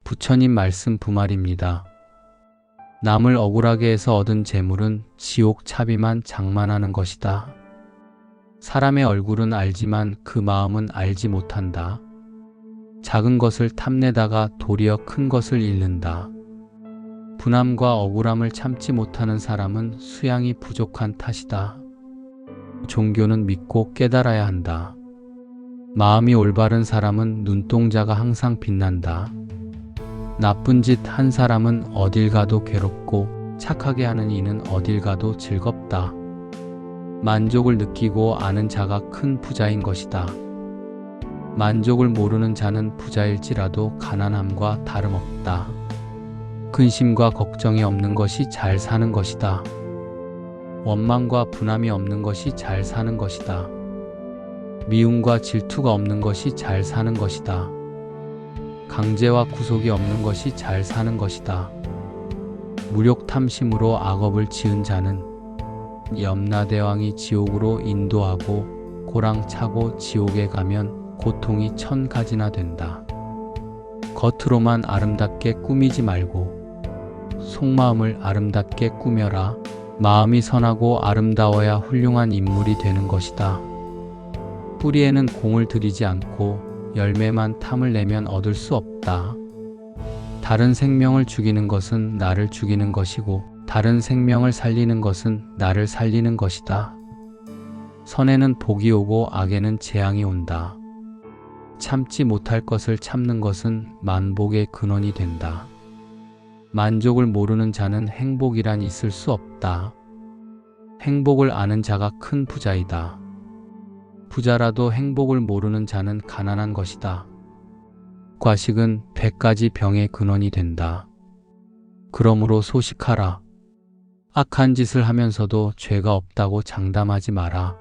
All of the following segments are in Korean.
부처님 말씀 부말입니다. 남을 억울하게 해서 얻은 재물은 지옥 차비만 장만하는 것이다. 사람의 얼굴은 알지만 그 마음은 알지 못한다. 작은 것을 탐내다가 도리어 큰 것을 잃는다. 분함과 억울함을 참지 못하는 사람은 수양이 부족한 탓이다. 종교는 믿고 깨달아야 한다. 마음이 올바른 사람은 눈동자가 항상 빛난다. 나쁜 짓 한 사람은 어딜 가도 괴롭고 착하게 하는 이는 어딜 가도 즐겁다. 만족을 느끼고 아는 자가 큰 부자인 것이다. 만족을 모르는 자는 부자일지라도 가난함과 다름없다. 근심과 걱정이 없는 것이 잘 사는 것이다. 원망과 분함이 없는 것이 잘 사는 것이다. 미움과 질투가 없는 것이 잘 사는 것이다. 강제와 구속이 없는 것이 잘 사는 것이다. 무력 탐심으로 악업을 지은 자는 염라대왕이 지옥으로 인도하고 고랑 차고 지옥에 가면 고통이 1000가지나 된다. 겉으로만 아름답게 꾸미지 말고 속마음을 아름답게 꾸며라. 마음이 선하고 아름다워야 훌륭한 인물이 되는 것이다. 뿌리에는 공을 들이지 않고 열매만 탐을 내면 얻을 수 없다. 다른 생명을 죽이는 것은 나를 죽이는 것이고 다른 생명을 살리는 것은 나를 살리는 것이다. 선에는 복이 오고 악에는 재앙이 온다. 참지 못할 것을 참는 것은 만복의 근원이 된다. 만족을 모르는 자는 행복이란 있을 수 없다. 행복을 아는 자가 큰 부자이다. 부자라도 행복을 모르는 자는 가난한 것이다. 과식은 100가지 병의 근원이 된다. 그러므로 소식하라. 악한 짓을 하면서도 죄가 없다고 장담하지 마라.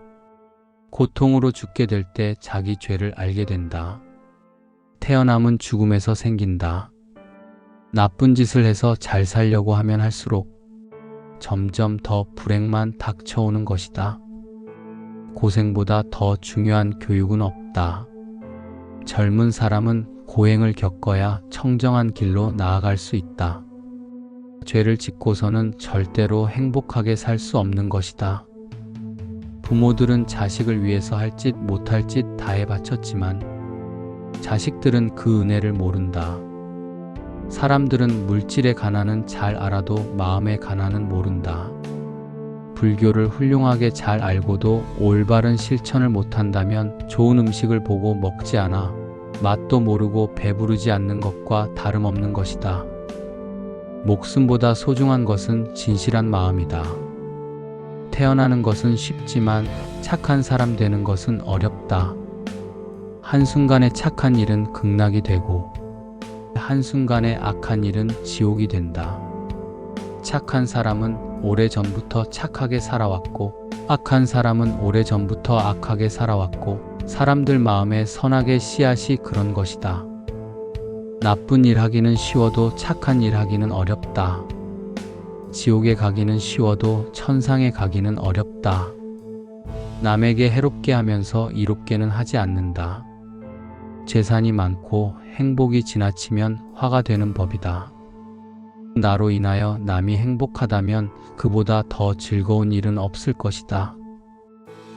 고통으로 죽게 될 때 자기 죄를 알게 된다. 태어남은 죽음에서 생긴다. 나쁜 짓을 해서 잘 살려고 하면 할수록 점점 더 불행만 닥쳐오는 것이다. 고생보다 더 중요한 교육은 없다. 젊은 사람은 고행을 겪어야 청정한 길로 나아갈 수 있다. 죄를 짓고서는 절대로 행복하게 살 수 없는 것이다. 부모들은 자식을 위해서 할 짓 못할 짓 다 해바쳤지만 자식들은 그 은혜를 모른다. 사람들은 물질의 가난은 잘 알아도 마음의 가난은 모른다. 불교를 훌륭하게 잘 알고도 올바른 실천을 못한다면 좋은 음식을 보고 먹지 않아 맛도 모르고 배부르지 않는 것과 다름없는 것이다. 목숨보다 소중한 것은 진실한 마음이다. 태어나는 것은 쉽지만 착한 사람 되는 것은 어렵다. 한순간에 착한 일은 극락이 되고 한순간에 악한 일은 지옥이 된다. 착한 사람은 오래전부터 착하게 살아왔고 악한 사람은 오래전부터 악하게 살아왔고 사람들 마음에 선악의 씨앗이 그런 것이다. 나쁜 일 하기는 쉬워도 착한 일 하기는 어렵다. 지옥에 가기는 쉬워도 천상에 가기는 어렵다. 남에게 해롭게 하면서 이롭게는 하지 않는다. 재산이 많고 행복이 지나치면 화가 되는 법이다. 나로 인하여 남이 행복하다면 그보다 더 즐거운 일은 없을 것이다.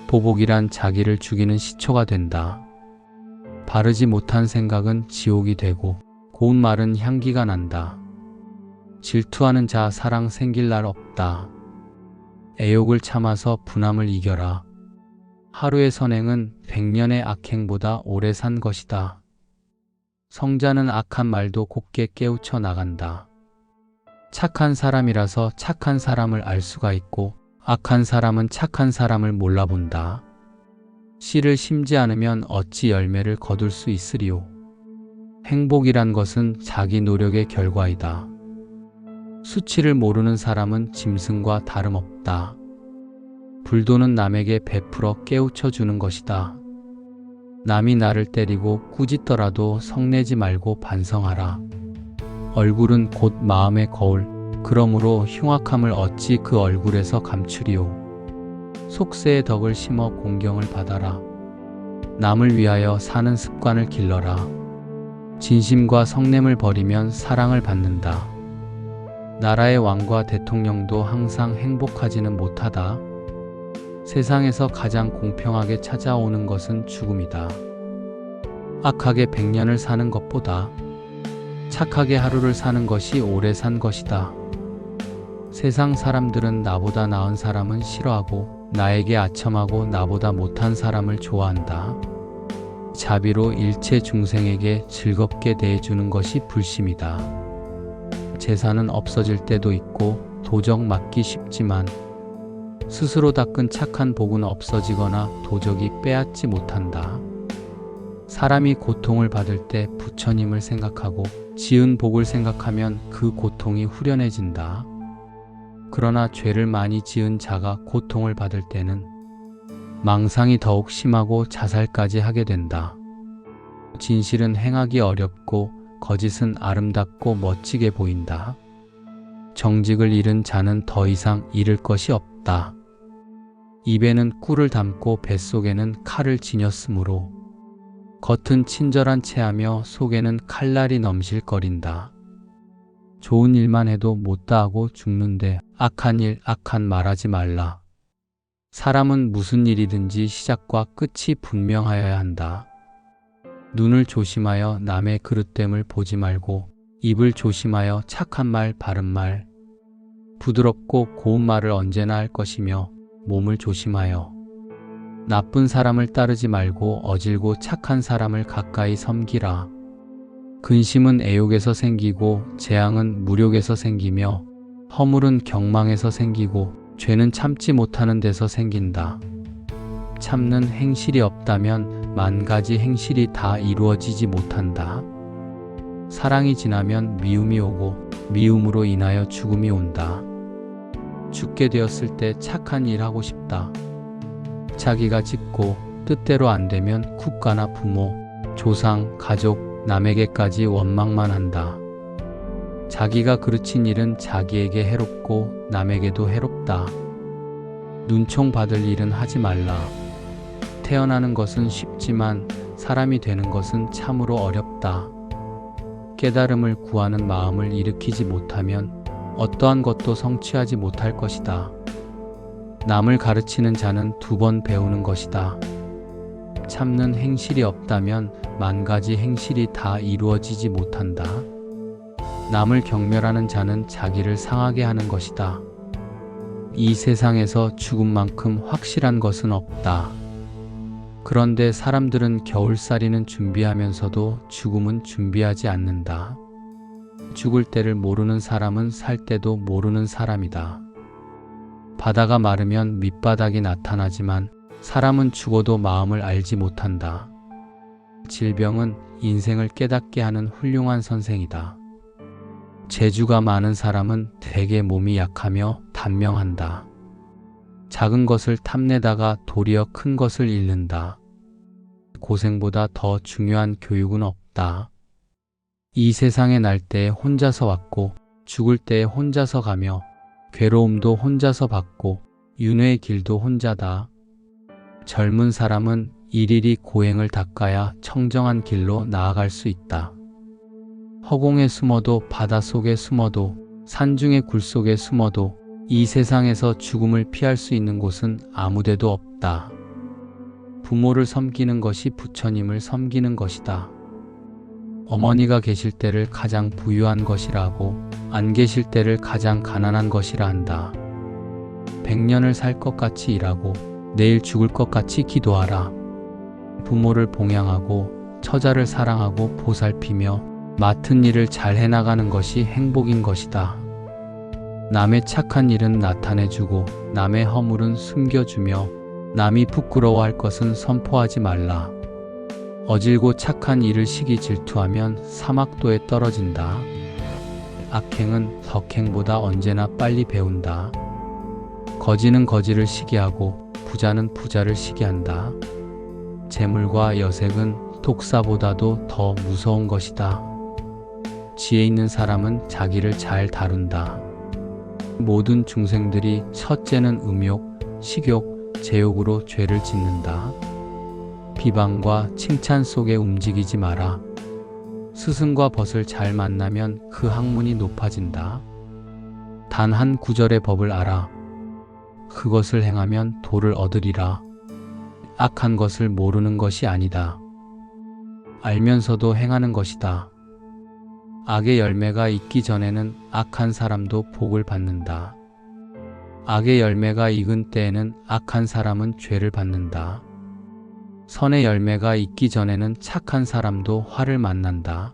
보복이란 자기를 죽이는 시초가 된다. 바르지 못한 생각은 지옥이 되고 고운 말은 향기가 난다. 질투하는 자 사랑 생길 날 없다. 애욕을 참아서 분함을 이겨라. 하루의 선행은 100년의 악행보다 오래 산 것이다. 성자는 악한 말도 곱게 깨우쳐 나간다. 착한 사람이라서 착한 사람을 알 수가 있고 악한 사람은 착한 사람을 몰라본다. 씨를 심지 않으면 어찌 열매를 거둘 수 있으리요. 행복이란 것은 자기 노력의 결과이다. 수치를 모르는 사람은 짐승과 다름없다. 불도는 남에게 베풀어 깨우쳐 주는 것이다. 남이 나를 때리고 꾸짖더라도 성내지 말고 반성하라. 얼굴은 곧 마음의 거울. 그러므로 흉악함을 어찌 그 얼굴에서 감추리요. 속세의 덕을 심어 공경을 받아라. 남을 위하여 사는 습관을 길러라. 진심과 성냄을 버리면 사랑을 받는다. 나라의 왕과 대통령도 항상 행복하지는 못하다. 세상에서 가장 공평하게 찾아오는 것은 죽음이다. 악하게 100년을 사는 것보다 착하게 하루를 사는 것이 오래 산 것이다. 세상 사람들은 나보다 나은 사람은 싫어하고 나에게 아첨하고 나보다 못한 사람을 좋아한다. 자비로 일체 중생에게 즐겁게 대해주는 것이 불심이다. 재산은 없어질 때도 있고 도적 맞기 쉽지만 스스로 닦은 착한 복은 없어지거나 도적이 빼앗지 못한다. 사람이 고통을 받을 때 부처님을 생각하고 지은 복을 생각하면 그 고통이 후련해진다. 그러나 죄를 많이 지은 자가 고통을 받을 때는 망상이 더욱 심하고 자살까지 하게 된다. 진실은 행하기 어렵고 거짓은 아름답고 멋지게 보인다. 정직을 잃은 자는 더 이상 잃을 것이 없다. 입에는 꿀을 담고 뱃속에는 칼을 지녔으므로 겉은 친절한 체하며 속에는 칼날이 넘실거린다. 좋은 일만 해도 못다하고 죽는데 악한 일, 악한 말하지 말라. 사람은 무슨 일이든지 시작과 끝이 분명하여야 한다. 눈을 조심하여 남의 그릇됨을 보지 말고 입을 조심하여 착한 말, 바른 말, 부드럽고 고운 말을 언제나 할 것이며 몸을 조심하여 나쁜 사람을 따르지 말고 어질고 착한 사람을 가까이 섬기라. 근심은 애욕에서 생기고 재앙은 무력에서 생기며 허물은 경망에서 생기고 죄는 참지 못하는 데서 생긴다. 참는 행실이 없다면 만 가지 행실이 다 이루어지지 못한다. 사랑이 지나면 미움이 오고 미움으로 인하여 죽음이 온다. 죽게 되었을 때 착한 일 하고 싶다. 자기가 짓고 뜻대로 안 되면 국가나 부모, 조상, 가족, 남에게까지 원망만 한다. 자기가 그르친 일은 자기에게 해롭고 남에게도 해롭다. 눈총 받을 일은 하지 말라. 태어나는 것은 쉽지만 사람이 되는 것은 참으로 어렵다. 깨달음을 구하는 마음을 일으키지 못하면 어떠한 것도 성취하지 못할 것이다. 남을 가르치는 자는 2번 배우는 것이다. 참는 행실이 없다면 만 가지 행실이 다 이루어지지 못한다. 남을 경멸하는 자는 자기를 상하게 하는 것이다. 이 세상에서 죽음만큼 확실한 것은 없다. 그런데 사람들은 겨울살이는 준비하면서도 죽음은 준비하지 않는다. 죽을 때를 모르는 사람은 살 때도 모르는 사람이다. 바다가 마르면 밑바닥이 나타나지만 사람은 죽어도 마음을 알지 못한다. 질병은 인생을 깨닫게 하는 훌륭한 선생이다. 재주가 많은 사람은 대개 몸이 약하며 단명한다. 작은 것을 탐내다가 도리어 큰 것을 잃는다. 고생보다 더 중요한 교육은 없다. 이 세상에 날 때에 혼자서 왔고 죽을 때에 혼자서 가며 괴로움도 혼자서 받고 윤회의 길도 혼자다. 젊은 사람은 일일이 고행을 닦아야 청정한 길로 나아갈 수 있다. 허공에 숨어도 바닷속에 숨어도 산중의 굴속에 숨어도 이 세상에서 죽음을 피할 수 있는 곳은 아무데도 없다. 부모를 섬기는 것이 부처님을 섬기는 것이다. 어머니가 계실 때를 가장 부유한 것이라고 안 계실 때를 가장 가난한 것이라 한다. 100년을 살 것 같이 일하고 내일 죽을 것 같이 기도하라. 부모를 봉양하고 처자를 사랑하고 보살피며 맡은 일을 잘 해나가는 것이 행복인 것이다. 남의 착한 일은 나타내주고 남의 허물은 숨겨주며 남이 부끄러워할 것은 선포하지 말라. 어질고 착한 일을 시기 질투하면 사막도에 떨어진다. 악행은 덕행보다 언제나 빨리 배운다. 거지는 거지를 시기하고 부자는 부자를 시기한다. 재물과 여색은 독사보다도 더 무서운 것이다. 지혜 있는 사람은 자기를 잘 다룬다. 모든 중생들이 첫째는 음욕, 식욕, 제욕으로 죄를 짓는다. 비방과 칭찬 속에 움직이지 마라. 스승과 벗을 잘 만나면 그 학문이 높아진다. 단 한 구절의 법을 알아. 그것을 행하면 도를 얻으리라. 악한 것을 모르는 것이 아니다. 알면서도 행하는 것이다. 악의 열매가 익기 전에는 악한 사람도 복을 받는다. 악의 열매가 익은 때에는 악한 사람은 죄를 받는다. 선의 열매가 익기 전에는 착한 사람도 화를 만난다.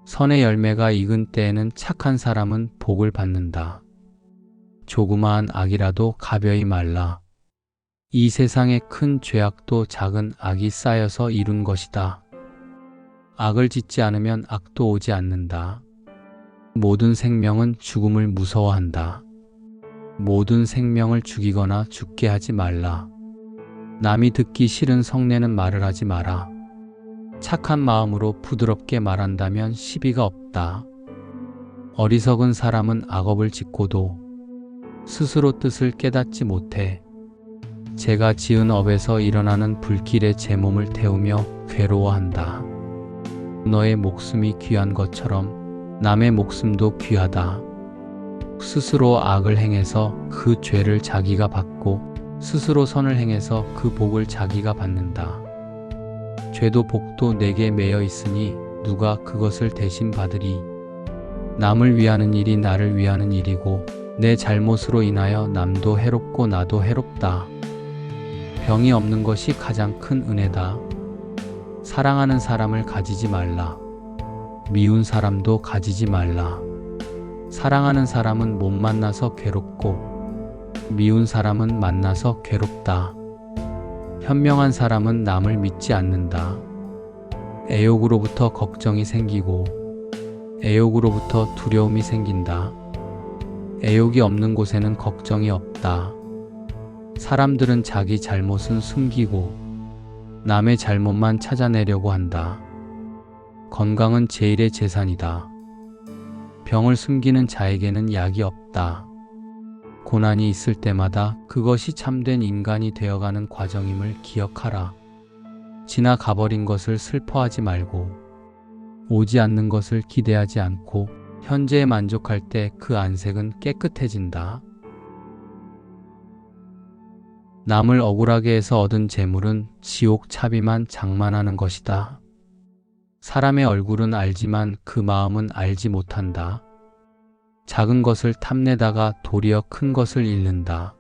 선의 열매가 익은 때에는 착한 사람은 복을 받는다. 조그마한 악이라도 가벼이 말라. 이 세상의 큰 죄악도 작은 악이 쌓여서 이룬 것이다. 악을 짓지 않으면 악도 오지 않는다. 모든 생명은 죽음을 무서워한다. 모든 생명을 죽이거나 죽게 하지 말라. 남이 듣기 싫은 성내는 말을 하지 마라. 착한 마음으로 부드럽게 말한다면 시비가 없다. 어리석은 사람은 악업을 짓고도 스스로 뜻을 깨닫지 못해. 제가 지은 업에서 일어나는 불길에 제 몸을 태우며 괴로워한다. 너의 목숨이 귀한 것처럼 남의 목숨도 귀하다. 스스로 악을 행해서 그 죄를 자기가 받고 스스로 선을 행해서 그 복을 자기가 받는다. 죄도 복도 내게 매여 있으니 누가 그것을 대신 받으리. 남을 위하는 일이 나를 위하는 일이고 내 잘못으로 인하여 남도 해롭고 나도 해롭다. 병이 없는 것이 가장 큰 은혜다. 사랑하는 사람을 가지지 말라. 미운 사람도 가지지 말라. 사랑하는 사람은 못 만나서 괴롭고 미운 사람은 만나서 괴롭다. 현명한 사람은 남을 믿지 않는다. 애욕으로부터 걱정이 생기고 애욕으로부터 두려움이 생긴다. 애욕이 없는 곳에는 걱정이 없다. 사람들은 자기 잘못은 숨기고 남의 잘못만 찾아내려고 한다. 건강은 제일의 재산이다. 병을 숨기는 자에게는 약이 없다. 고난이 있을 때마다 그것이 참된 인간이 되어가는 과정임을 기억하라. 지나가버린 것을 슬퍼하지 말고 오지 않는 것을 기대하지 않고 현재에 만족할 때 그 안색은 깨끗해진다. 남을 억울하게 해서 얻은 재물은 지옥 차비만 장만하는 것이다. 사람의 얼굴은 알지만 그 마음은 알지 못한다. 작은 것을 탐내다가 도리어 큰 것을 잃는다.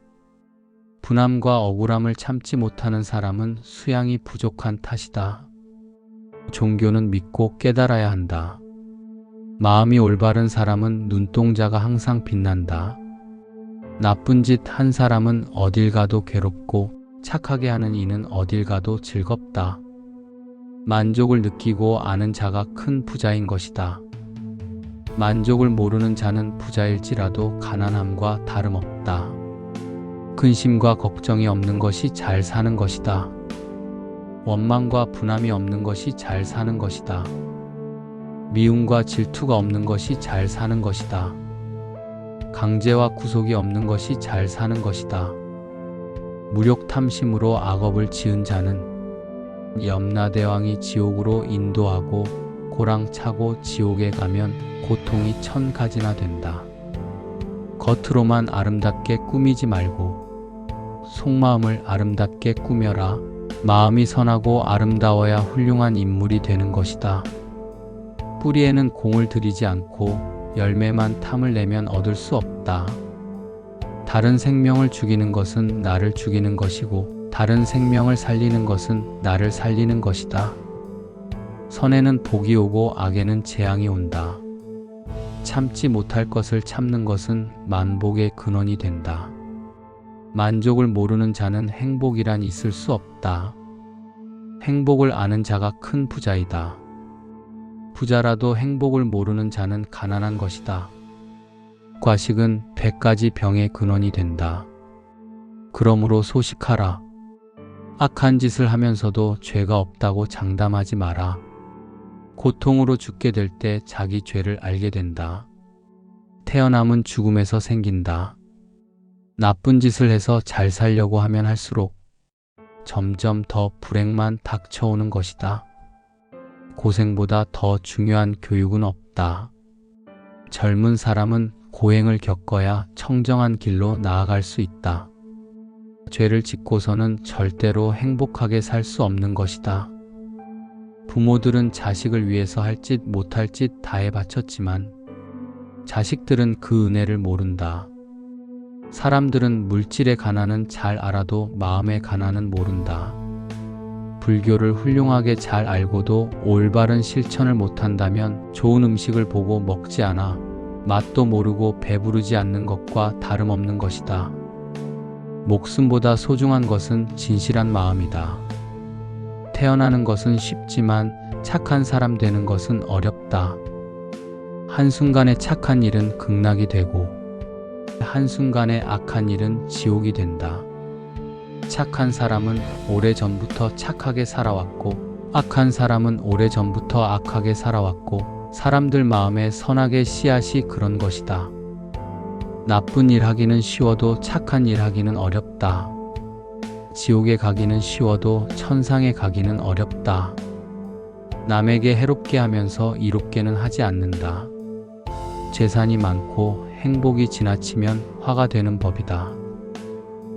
분함과 억울함을 참지 못하는 사람은 수양이 부족한 탓이다. 종교는 믿고 깨달아야 한다. 마음이 올바른 사람은 눈동자가 항상 빛난다. 나쁜 짓 한 사람은 어딜 가도 괴롭고 착하게 하는 이는 어딜 가도 즐겁다. 만족을 느끼고 아는 자가 큰 부자인 것이다. 만족을 모르는 자는 부자일지라도 가난함과 다름없다. 근심과 걱정이 없는 것이 잘 사는 것이다. 원망과 분함이 없는 것이 잘 사는 것이다. 미움과 질투가 없는 것이 잘 사는 것이다. 강제와 구속이 없는 것이 잘 사는 것이다. 무력 탐심으로 악업을 지은 자는 염라대왕이 지옥으로 인도하고 고랑 차고 지옥에 가면 고통이 1000가지나 된다. 겉으로만 아름답게 꾸미지 말고 속마음을 아름답게 꾸며라. 마음이 선하고 아름다워야 훌륭한 인물이 되는 것이다. 뿌리에는 공을 들이지 않고 열매만 탐을 내면 얻을 수 없다. 다른 생명을 죽이는 것은 나를 죽이는 것이고 다른 생명을 살리는 것은 나를 살리는 것이다. 선에는 복이 오고 악에는 재앙이 온다. 참지 못할 것을 참는 것은 만복의 근원이 된다. 만족을 모르는 자는 행복이란 있을 수 없다. 행복을 아는 자가 큰 부자이다. 부자라도 행복을 모르는 자는 가난한 것이다. 과식은 100가지 병의 근원이 된다. 그러므로 소식하라. 악한 짓을 하면서도 죄가 없다고 장담하지 마라. 고통으로 죽게 될 때 자기 죄를 알게 된다. 태어남은 죽음에서 생긴다. 나쁜 짓을 해서 잘 살려고 하면 할수록 점점 더 불행만 닥쳐오는 것이다. 고생보다 더 중요한 교육은 없다. 젊은 사람은 고행을 겪어야 청정한 길로 나아갈 수 있다. 죄를 짓고서는 절대로 행복하게 살 수 없는 것이다. 부모들은 자식을 위해서 할 짓 못할 짓 다해 바쳤지만 자식들은 그 은혜를 모른다. 사람들은 물질의 가난은 잘 알아도 마음의 가난은 모른다. 불교를 훌륭하게 잘 알고도 올바른 실천을 못한다면 좋은 음식을 보고 먹지 않아 맛도 모르고 배부르지 않는 것과 다름없는 것이다. 목숨보다 소중한 것은 진실한 마음이다. 태어나는 것은 쉽지만 착한 사람 되는 것은 어렵다. 한순간에 착한 일은 극락이 되고 한순간에 악한 일은 지옥이 된다. 착한 사람은 오래전부터 착하게 살아왔고 악한 사람은 오래전부터 악하게 살아왔고 사람들 마음에 선하게 씨앗이 그런 것이다. 나쁜 일 하기는 쉬워도 착한 일 하기는 어렵다. 지옥에 가기는 쉬워도 천상에 가기는 어렵다. 남에게 해롭게 하면서 이롭게는 하지 않는다. 재산이 많고 행복이 지나치면 화가 되는 법이다.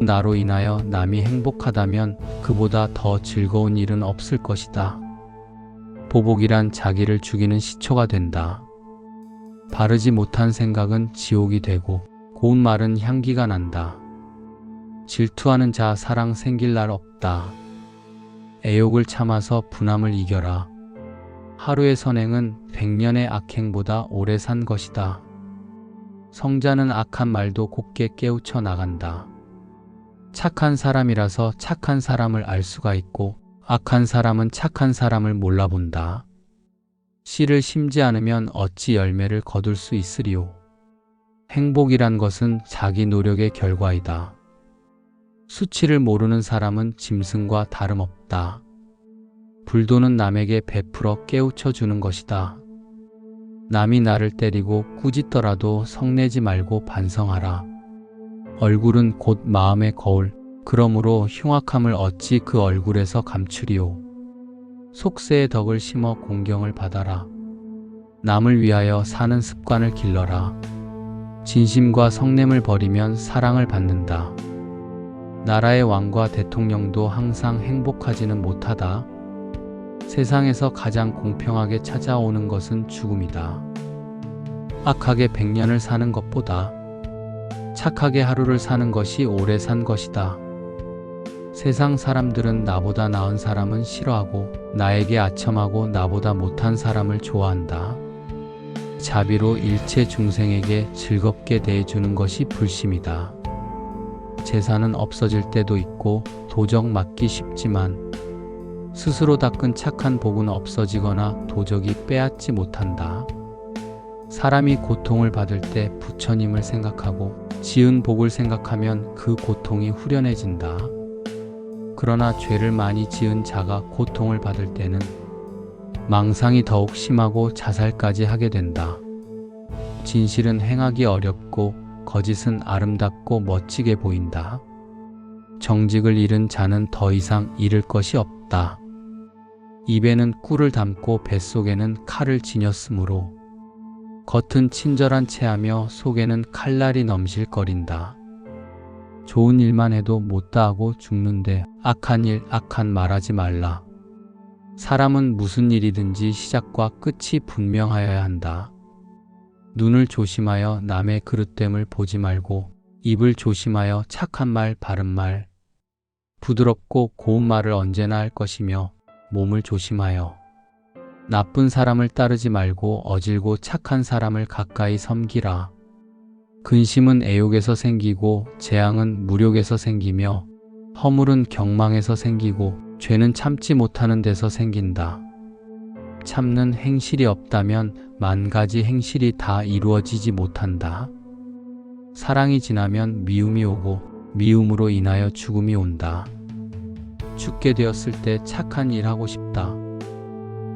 나로 인하여 남이 행복하다면 그보다 더 즐거운 일은 없을 것이다. 보복이란 자기를 죽이는 시초가 된다. 바르지 못한 생각은 지옥이 되고 고운 말은 향기가 난다. 질투하는 자 사랑 생길 날 없다. 애욕을 참아서 분함을 이겨라. 하루의 선행은 100년의 악행보다 오래 산 것이다. 성자는 악한 말도 곱게 깨우쳐 나간다. 착한 사람이라서 착한 사람을 알 수가 있고 악한 사람은 착한 사람을 몰라본다. 씨를 심지 않으면 어찌 열매를 거둘 수 있으리요. 행복이란 것은 자기 노력의 결과이다. 수치를 모르는 사람은 짐승과 다름없다. 불도는 남에게 베풀어 깨우쳐 주는 것이다. 남이 나를 때리고 꾸짖더라도 성내지 말고 반성하라. 얼굴은 곧 마음의 거울, 그러므로 흉악함을 어찌 그 얼굴에서 감추리오. 속세의 덕을 심어 공경을 받아라. 남을 위하여 사는 습관을 길러라. 진심과 성냄을 버리면 사랑을 받는다. 나라의 왕과 대통령도 항상 행복하지는 못하다. 세상에서 가장 공평하게 찾아오는 것은 죽음이다. 악하게 100년을 사는 것보다 착하게 하루를 사는 것이 오래 산 것이다. 세상 사람들은 나보다 나은 사람은 싫어하고 나에게 아첨하고 나보다 못한 사람을 좋아한다. 자비로 일체 중생에게 즐겁게 대해주는 것이 불심이다. 재산은 없어질 때도 있고 도적 맞기 쉽지만 스스로 닦은 착한 복은 없어지거나 도적이 빼앗지 못한다. 사람이 고통을 받을 때 부처님을 생각하고 지은 복을 생각하면 그 고통이 후련해진다. 그러나 죄를 많이 지은 자가 고통을 받을 때는 망상이 더욱 심하고 자살까지 하게 된다. 진실은 행하기 어렵고 거짓은 아름답고 멋지게 보인다. 정직을 잃은 자는 더 이상 잃을 것이 없다. 입에는 꿀을 담고 뱃속에는 칼을 지녔으므로 겉은 친절한 체하며 속에는 칼날이 넘실거린다. 좋은 일만 해도 못다하고 죽는데 악한 일, 악한 말하지 말라. 사람은 무슨 일이든지 시작과 끝이 분명하여야 한다. 눈을 조심하여 남의 그릇됨을 보지 말고 입을 조심하여 착한 말, 바른 말, 부드럽고 고운 말을 언제나 할 것이며 몸을 조심하여 나쁜 사람을 따르지 말고 어질고 착한 사람을 가까이 섬기라. 근심은 애욕에서 생기고 재앙은 무력에서 생기며 허물은 경망에서 생기고 죄는 참지 못하는 데서 생긴다. 참는 행실이 없다면 만 가지 행실이 다 이루어지지 못한다. 사랑이 지나면 미움이 오고 미움으로 인하여 죽음이 온다. 죽게 되었을 때 착한 일 하고 싶다.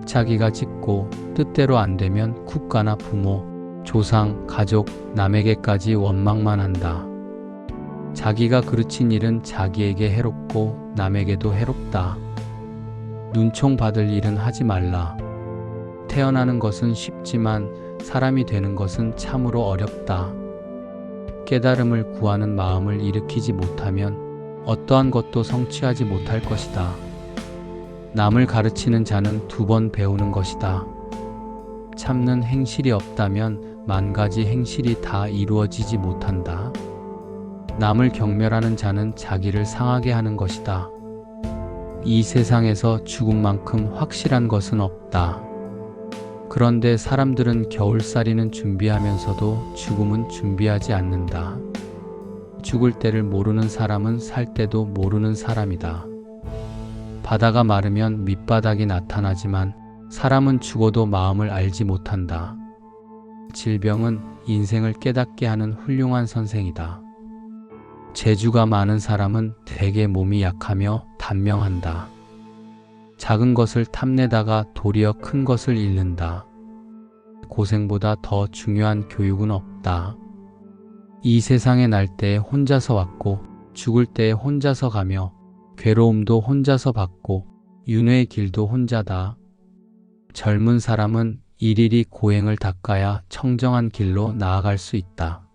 자기가 짓고 뜻대로 안 되면 국가나 부모, 조상, 가족, 남에게까지 원망만 한다. 자기가 그르친 일은 자기에게 해롭고 남에게도 해롭다. 눈총 받을 일은 하지 말라. 태어나는 것은 쉽지만 사람이 되는 것은 참으로 어렵다. 깨달음을 구하는 마음을 일으키지 못하면 어떠한 것도 성취하지 못할 것이다. 남을 가르치는 자는 2번 배우는 것이다. 참는 행실이 없다면 10,000가지 행실이 다 이루어지지 못한다. 남을 경멸하는 자는 자기를 상하게 하는 것이다. 이 세상에서 죽음만큼 확실한 것은 없다. 그런데 사람들은 겨울살이는 준비하면서도 죽음은 준비하지 않는다. 죽을 때를 모르는 사람은 살 때도 모르는 사람이다. 바다가 마르면 밑바닥이 나타나지만 사람은 죽어도 마음을 알지 못한다. 질병은 인생을 깨닫게 하는 훌륭한 선생이다. 재주가 많은 사람은 대개 몸이 약하며 단명한다. 작은 것을 탐내다가 도리어 큰 것을 잃는다. 고생보다 더 중요한 교육은 없다. 이 세상에 날 때에 혼자서 왔고 죽을 때에 혼자서 가며 괴로움도 혼자서 받고 윤회의 길도 혼자다. 젊은 사람은 일일이 고행을 닦아야 청정한 길로 나아갈 수 있다.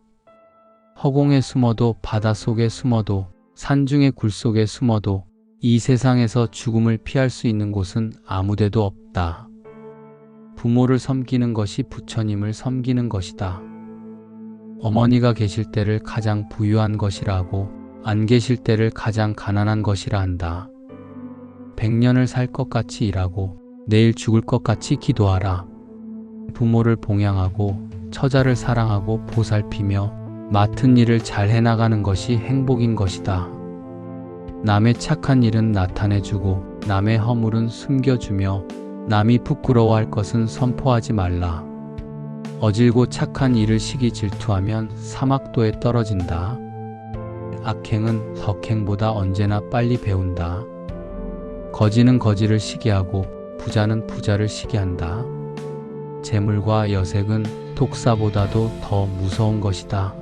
허공에 숨어도 바닷속에 숨어도 산중의 굴속에 숨어도 이 세상에서 죽음을 피할 수 있는 곳은 아무데도 없다. 부모를 섬기는 것이 부처님을 섬기는 것이다. 어머니가 계실 때를 가장 부유한 것이라고 안 계실 때를 가장 가난한 것이라 한다. 100년을 살 것 같이 일하고 내일 죽을 것 같이 기도하라. 부모를 봉양하고 처자를 사랑하고 보살피며 맡은 일을 잘 해나가는 것이 행복인 것이다. 남의 착한 일은 나타내주고 남의 허물은 숨겨주며 남이 부끄러워할 것은 선포하지 말라. 어질고 착한 일을 시기 질투하면 사막도에 떨어진다. 악행은 덕행보다 언제나 빨리 배운다. 거지는 거지를 시기하고 부자는 부자를 시기한다. 재물과 여색은 독사보다도 더 무서운 것이다.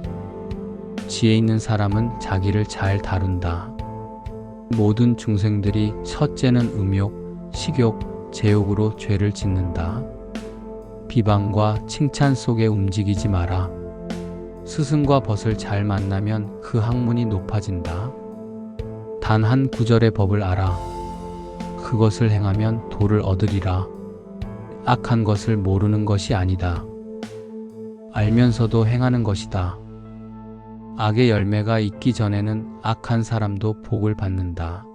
지혜 있는 사람은 자기를 잘 다룬다. 모든 중생들이 첫째는 음욕, 식욕, 제욕으로 죄를 짓는다. 비방과 칭찬 속에 움직이지 마라. 스승과 벗을 잘 만나면 그 학문이 높아진다. 단 한 구절의 법을 알아. 그것을 행하면 도를 얻으리라. 악한 것을 모르는 것이 아니다. 알면서도 행하는 것이다. 악의 열매가 익기 전에는 악한 사람도 복을 받는다.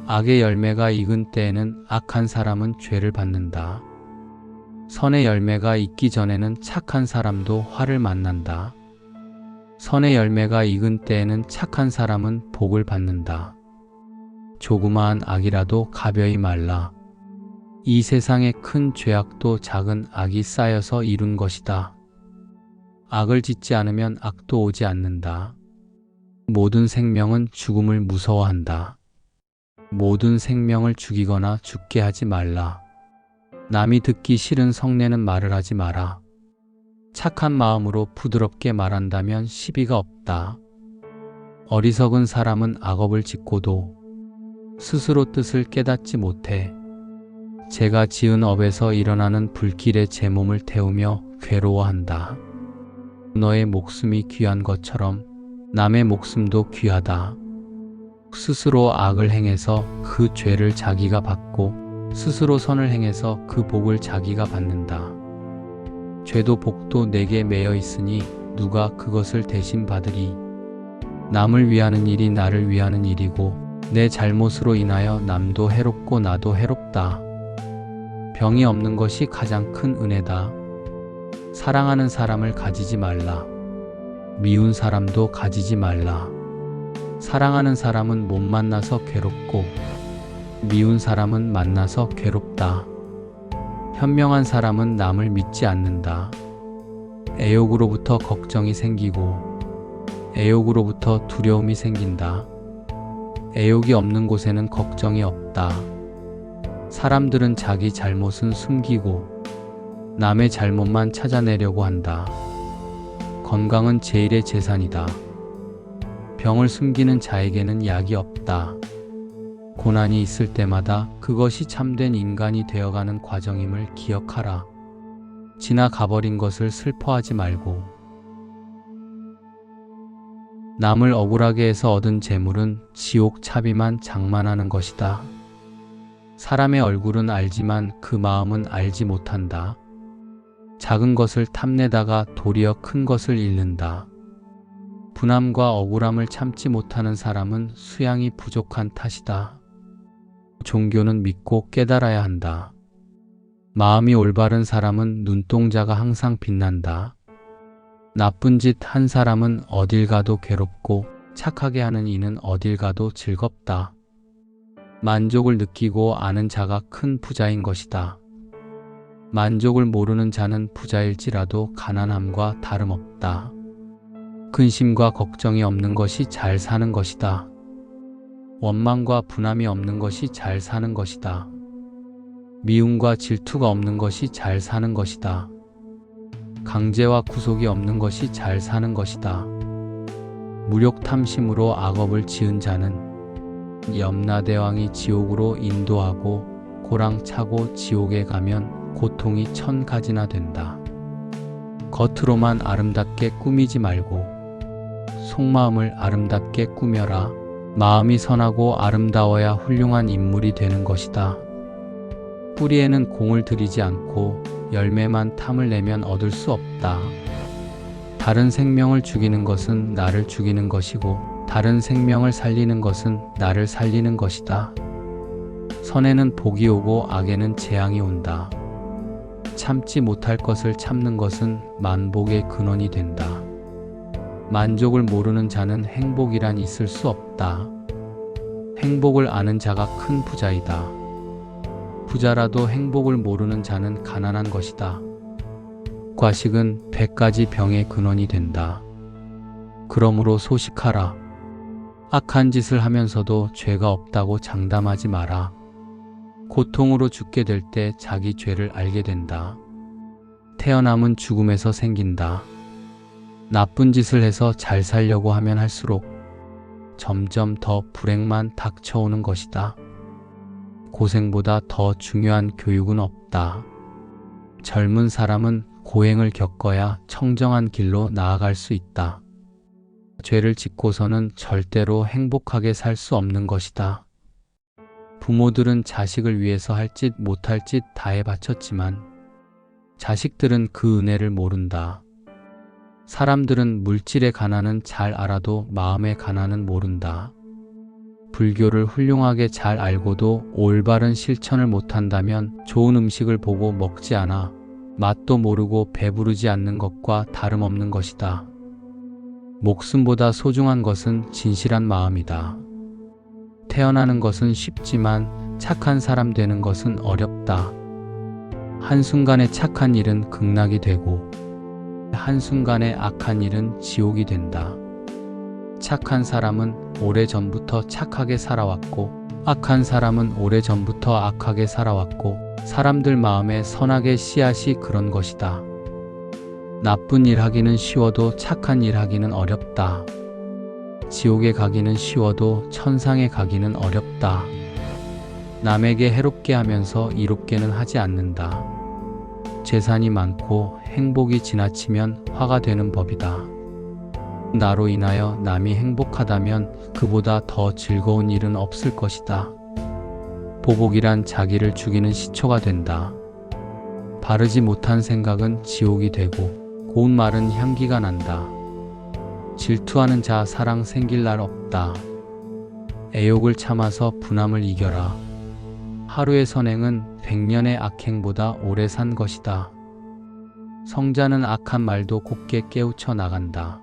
악의 열매가 익은 때에는 악한 사람은 죄를 받는다. 선의 열매가 익기 전에는 착한 사람도 화를 만난다. 선의 열매가 익은 때에는 착한 사람은 복을 받는다. 조그마한 악이라도 가벼이 말라. 이 세상의 큰 죄악도 작은 악이 쌓여서 이룬 것이다. 악을 짓지 않으면 악도 오지 않는다. 모든 생명은 죽음을 무서워한다. 모든 생명을 죽이거나 죽게 하지 말라. 남이 듣기 싫은 성내는 말을 하지 마라. 착한 마음으로 부드럽게 말한다면 시비가 없다. 어리석은 사람은 악업을 짓고도 스스로 뜻을 깨닫지 못해 제가 지은 업에서 일어나는 불길에 제 몸을 태우며 괴로워한다. 너의 목숨이 귀한 것처럼 남의 목숨도 귀하다. 스스로 악을 행해서 그 죄를 자기가 받고 스스로 선을 행해서 그 복을 자기가 받는다. 죄도 복도 내게 매여 있으니 누가 그것을 대신 받으리. 남을 위하는 일이 나를 위하는 일이고 내 잘못으로 인하여 남도 해롭고 나도 해롭다. 병이 없는 것이 가장 큰 은혜다. 사랑하는 사람을 가지지 말라. 미운 사람도 가지지 말라. 사랑하는 사람은 못 만나서 괴롭고 미운 사람은 만나서 괴롭다. 현명한 사람은 남을 믿지 않는다. 애욕으로부터 걱정이 생기고 애욕으로부터 두려움이 생긴다. 애욕이 없는 곳에는 걱정이 없다. 사람들은 자기 잘못은 숨기고 남의 잘못만 찾아내려고 한다. 건강은 제일의 재산이다. 병을 숨기는 자에게는 약이 없다. 고난이 있을 때마다 그것이 참된 인간이 되어가는 과정임을 기억하라. 지나가버린 것을 슬퍼하지 말고. 남을 억울하게 해서 얻은 재물은 지옥 차비만 장만하는 것이다. 사람의 얼굴은 알지만 그 마음은 알지 못한다. 작은 것을 탐내다가 도리어 큰 것을 잃는다. 분함과 억울함을 참지 못하는 사람은 수양이 부족한 탓이다. 종교는 믿고 깨달아야 한다. 마음이 올바른 사람은 눈동자가 항상 빛난다. 나쁜 짓 한 사람은 어딜 가도 괴롭고 착하게 하는 이는 어딜 가도 즐겁다. 만족을 느끼고 아는 자가 큰 부자인 것이다. 만족을 모르는 자는 부자일지라도 가난함과 다름없다. 근심과 걱정이 없는 것이 잘 사는 것이다. 원망과 분함이 없는 것이 잘 사는 것이다. 미움과 질투가 없는 것이 잘 사는 것이다. 강제와 구속이 없는 것이 잘 사는 것이다. 무력 탐심으로 악업을 지은 자는 염라대왕이 지옥으로 인도하고 고랑 차고 지옥에 가면 고통이 1000가지나 된다. 겉으로만 아름답게 꾸미지 말고 속마음을 아름답게 꾸며라. 마음이 선하고 아름다워야 훌륭한 인물이 되는 것이다. 뿌리에는 공을 들이지 않고 열매만 탐을 내면 얻을 수 없다. 다른 생명을 죽이는 것은 나를 죽이는 것이고 다른 생명을 살리는 것은 나를 살리는 것이다. 선에는 복이 오고 악에는 재앙이 온다. 참지 못할 것을 참는 것은 만복의 근원이 된다. 만족을 모르는 자는 행복이란 있을 수 없다. 행복을 아는 자가 큰 부자이다. 부자라도 행복을 모르는 자는 가난한 것이다. 과식은 100가지 병의 근원이 된다. 그러므로 소식하라. 악한 짓을 하면서도 죄가 없다고 장담하지 마라. 고통으로 죽게 될 때 자기 죄를 알게 된다. 태어남은 죽음에서 생긴다. 나쁜 짓을 해서 잘 살려고 하면 할수록 점점 더 불행만 닥쳐오는 것이다. 고생보다 더 중요한 교육은 없다. 젊은 사람은 고행을 겪어야 청정한 길로 나아갈 수 있다. 죄를 짓고서는 절대로 행복하게 살 수 없는 것이다. 부모들은 자식을 위해서 할 짓 못할 짓 다해 바쳤지만 자식들은 그 은혜를 모른다. 사람들은 물질의 가난은 잘 알아도 마음의 가난은 모른다. 불교를 훌륭하게 잘 알고도 올바른 실천을 못한다면 좋은 음식을 보고 먹지 않아 맛도 모르고 배부르지 않는 것과 다름없는 것이다. 목숨보다 소중한 것은 진실한 마음이다. 태어나는 것은 쉽지만 착한 사람 되는 것은 어렵다. 한순간에 착한 일은 극락이 되고 한순간에 악한 일은 지옥이 된다. 착한 사람은 오래전부터 착하게 살아왔고 악한 사람은 오래전부터 악하게 살아왔고 사람들 마음에 선악의 씨앗이 그런 것이다. 나쁜 일 하기는 쉬워도 착한 일 하기는 어렵다. 지옥에 가기는 쉬워도 천상에 가기는 어렵다. 남에게 해롭게 하면서 이롭게는 하지 않는다. 재산이 많고 행복이 지나치면 화가 되는 법이다. 나로 인하여 남이 행복하다면 그보다 더 즐거운 일은 없을 것이다. 보복이란 자기를 죽이는 시초가 된다. 바르지 못한 생각은 지옥이 되고 고운 말은 향기가 난다. 질투하는 자 사랑 생길 날 없다. 애욕을 참아서 분함을 이겨라. 하루의 선행은 100년의 악행보다 오래 산 것이다. 성자는 악한 말도 곱게 깨우쳐 나간다.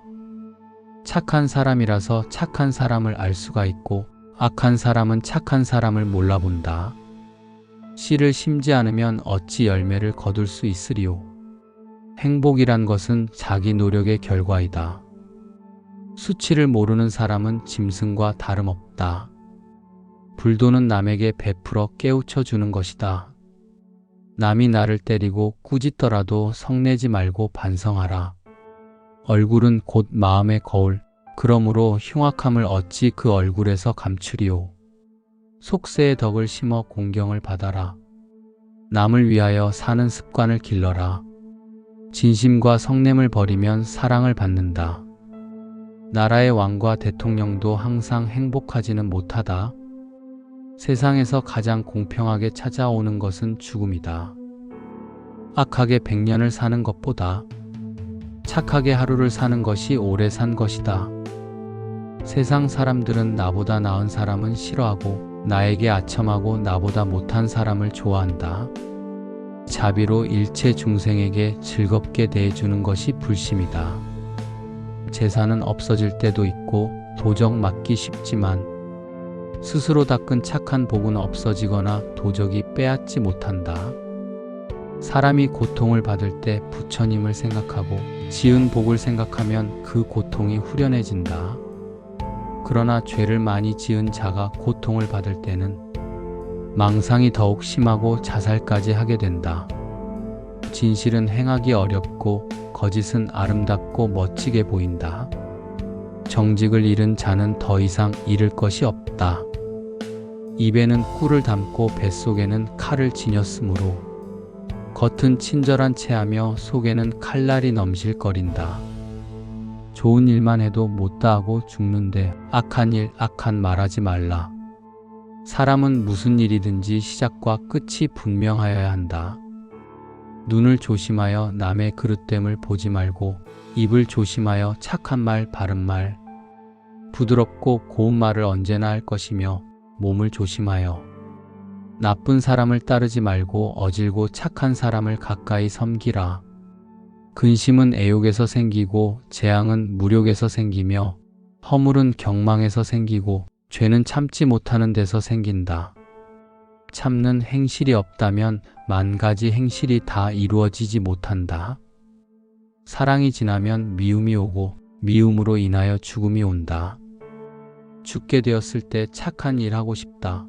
착한 사람이라서 착한 사람을 알 수가 있고 악한 사람은 착한 사람을 몰라본다. 씨를 심지 않으면 어찌 열매를 거둘 수 있으리요. 행복이란 것은 자기 노력의 결과이다. 수치를 모르는 사람은 짐승과 다름없다. 불도는 남에게 베풀어 깨우쳐 주는 것이다. 남이 나를 때리고 꾸짖더라도 성내지 말고 반성하라. 얼굴은 곧 마음의 거울. 그러므로 흉악함을 어찌 그 얼굴에서 감추리요. 속세의 덕을 심어 공경을 받아라. 남을 위하여 사는 습관을 길러라. 진심과 성냄을 버리면 사랑을 받는다. 나라의 왕과 대통령도 항상 행복하지는 못하다. 세상에서 가장 공평하게 찾아오는 것은 죽음이다. 악하게 100년을 사는 것보다 착하게 하루를 사는 것이 오래 산 것이다. 세상 사람들은 나보다 나은 사람은 싫어하고 나에게 아첨하고 나보다 못한 사람을 좋아한다. 자비로 일체 중생에게 즐겁게 대해주는 것이 불심이다. 재산은 없어질 때도 있고 도적 맞기 쉽지만 스스로 닦은 착한 복은 없어지거나 도적이 빼앗지 못한다. 사람이 고통을 받을 때 부처님을 생각하고 지은 복을 생각하면 그 고통이 후련해진다. 그러나 죄를 많이 지은 자가 고통을 받을 때는 망상이 더욱 심하고 자살까지 하게 된다. 진실은 행하기 어렵고 거짓은 아름답고 멋지게 보인다. 정직을 잃은 자는 더 이상 잃을 것이 없다. 입에는 꿀을 담고 뱃속에는 칼을 지녔으므로 겉은 친절한 체하며 속에는 칼날이 넘실거린다. 좋은 일만 해도 못다하고 죽는데 악한 일, 악한 말하지 말라. 사람은 무슨 일이든지 시작과 끝이 분명하여야 한다. 눈을 조심하여 남의 그릇됨을 보지 말고 입을 조심하여 착한 말, 바른 말, 부드럽고 고운 말을 언제나 할 것이며 몸을 조심하여 나쁜 사람을 따르지 말고 어질고 착한 사람을 가까이 섬기라. 근심은 애욕에서 생기고 재앙은 무력에서 생기며 허물은 경망에서 생기고 죄는 참지 못하는 데서 생긴다. 참는 행실이 없다면 만 가지 행실이 다 이루어지지 못한다. 사랑이 지나면 미움이 오고 미움으로 인하여 죽음이 온다. 죽게 되었을 때 착한 일 하고 싶다.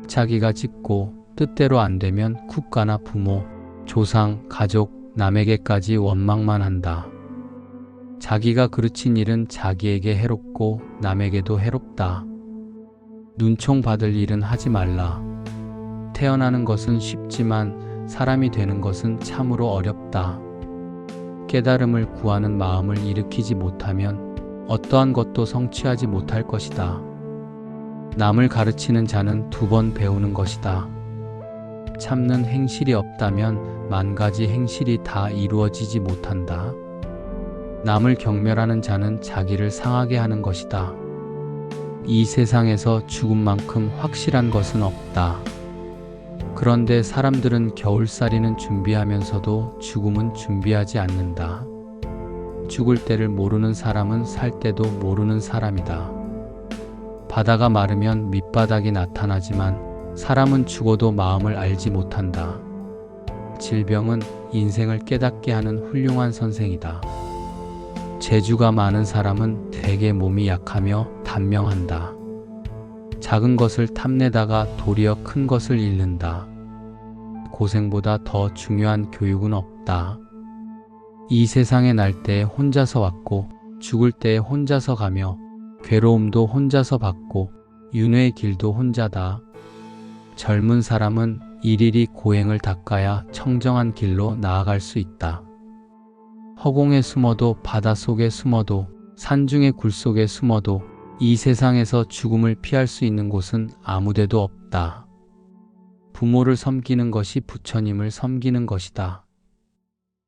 자기가 짓고 뜻대로 안 되면 국가나 부모, 조상, 가족, 남에게까지 원망만 한다. 자기가 그르친 일은 자기에게 해롭고 남에게도 해롭다. 눈총 받을 일은 하지 말라. 태어나는 것은 쉽지만 사람이 되는 것은 참으로 어렵다. 깨달음을 구하는 마음을 일으키지 못하면 어떠한 것도 성취하지 못할 것이다. 남을 가르치는 자는 2번 배우는 것이다. 참는 행실이 없다면 만 가지 행실이 다 이루어지지 못한다. 남을 경멸하는 자는 자기를 상하게 하는 것이다. 이 세상에서 죽음만큼 확실한 것은 없다. 그런데 사람들은 겨울살이는 준비하면서도 죽음은 준비하지 않는다. 죽을 때를 모르는 사람은 살 때도 모르는 사람이다. 바다가 마르면 밑바닥이 나타나지만 사람은 죽어도 마음을 알지 못한다. 질병은 인생을 깨닫게 하는 훌륭한 선생이다. 재주가 많은 사람은 대개 몸이 약하며 단명한다. 작은 것을 탐내다가 도리어 큰 것을 잃는다. 고생보다 더 중요한 교육은 없다. 이 세상에 날 때 혼자서 왔고 죽을 때 혼자서 가며 괴로움도 혼자서 받고 윤회의 길도 혼자다. 젊은 사람은 일일이 고행을 닦아야 청정한 길로 나아갈 수 있다. 허공에 숨어도 바닷속에 숨어도 산중의 굴속에 숨어도 이 세상에서 죽음을 피할 수 있는 곳은 아무데도 없다. 부모를 섬기는 것이 부처님을 섬기는 것이다.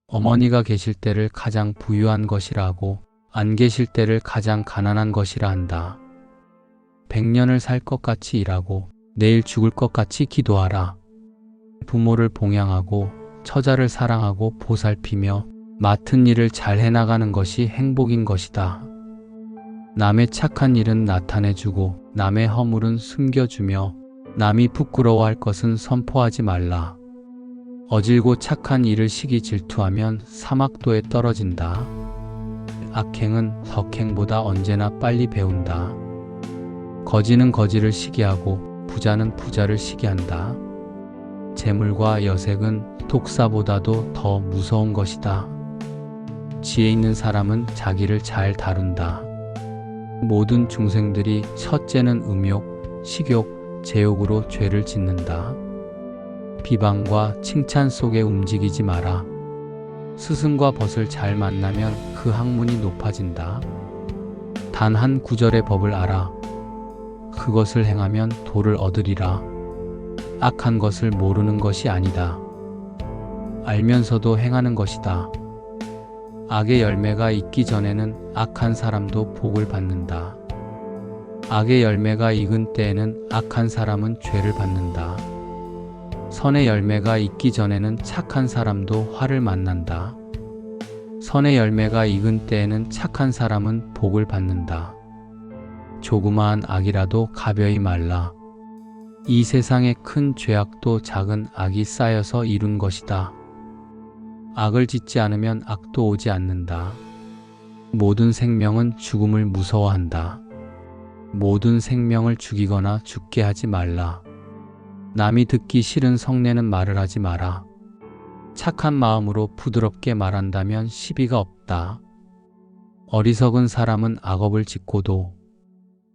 어머니가 계실 때를 가장 부유한 것이라고 안 계실 때를 가장 가난한 것이라 한다. 100년을 살 것 같이 일하고 내일 죽을 것 같이 기도하라. 부모를 봉양하고 처자를 사랑하고 보살피며 맡은 일을 잘 해나가는 것이 행복인 것이다. 남의 착한 일은 나타내주고 남의 허물은 숨겨주며 남이 부끄러워할 것은 선포하지 말라. 어질고 착한 일을 시기 질투하면 사막도에 떨어진다. 악행은 덕행보다 언제나 빨리 배운다. 거지는 거지를 시기하고 부자는 부자를 시기한다. 재물과 여색은 독사보다도 더 무서운 것이다. 지혜 있는 사람은 자기를 잘 다룬다. 모든 중생들이 첫째는 음욕, 식욕, 제욕으로 죄를 짓는다. 비방과 칭찬 속에 움직이지 마라. 스승과 벗을 잘 만나면 그 학문이 높아진다. 단 한 구절의 법을 알아. 그것을 행하면 도를 얻으리라. 악한 것을 모르는 것이 아니다. 알면서도 행하는 것이다. 악의 열매가 익기 전에는 악한 사람도 복을 받는다. 악의 열매가 익은 때에는 악한 사람은 죄를 받는다. 선의 열매가 익기 전에는 착한 사람도 화를 만난다. 선의 열매가 익은 때에는 착한 사람은 복을 받는다. 조그마한 악이라도 가벼이 말라. 이 세상의 큰 죄악도 작은 악이 쌓여서 이룬 것이다. 악을 짓지 않으면 악도 오지 않는다. 모든 생명은 죽음을 무서워한다. 모든 생명을 죽이거나 죽게 하지 말라. 남이 듣기 싫은 성내는 말을 하지 마라. 착한 마음으로 부드럽게 말한다면 시비가 없다. 어리석은 사람은 악업을 짓고도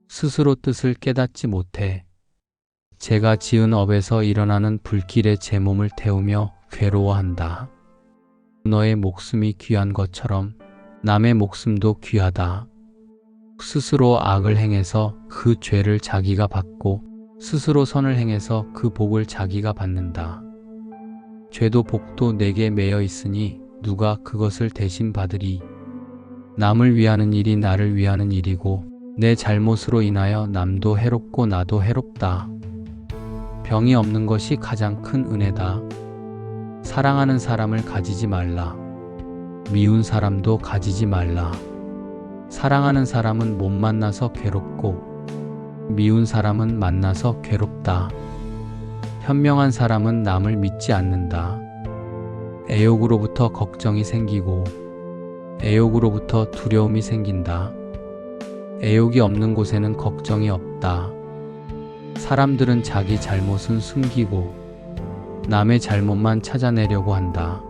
스스로 뜻을 깨닫지 못해. 제가 지은 업에서 일어나는 불길에 제 몸을 태우며 괴로워한다. 너의 목숨이 귀한 것처럼 남의 목숨도 귀하다. 스스로 악을 행해서 그 죄를 자기가 받고 스스로 선을 행해서 그 복을 자기가 받는다. 죄도 복도 내게 매여 있으니 누가 그것을 대신 받으리. 남을 위하는 일이 나를 위하는 일이고 내 잘못으로 인하여 남도 해롭고 나도 해롭다. 병이 없는 것이 가장 큰 은혜다. 사랑하는 사람을 가지지 말라. 미운 사람도 가지지 말라. 사랑하는 사람은 못 만나서 괴롭고 미운 사람은 만나서 괴롭다. 현명한 사람은 남을 믿지 않는다. 애욕으로부터 걱정이 생기고 애욕으로부터 두려움이 생긴다. 애욕이 없는 곳에는 걱정이 없다. 사람들은 자기 잘못은 숨기고 남의 잘못만 찾아내려고 한다.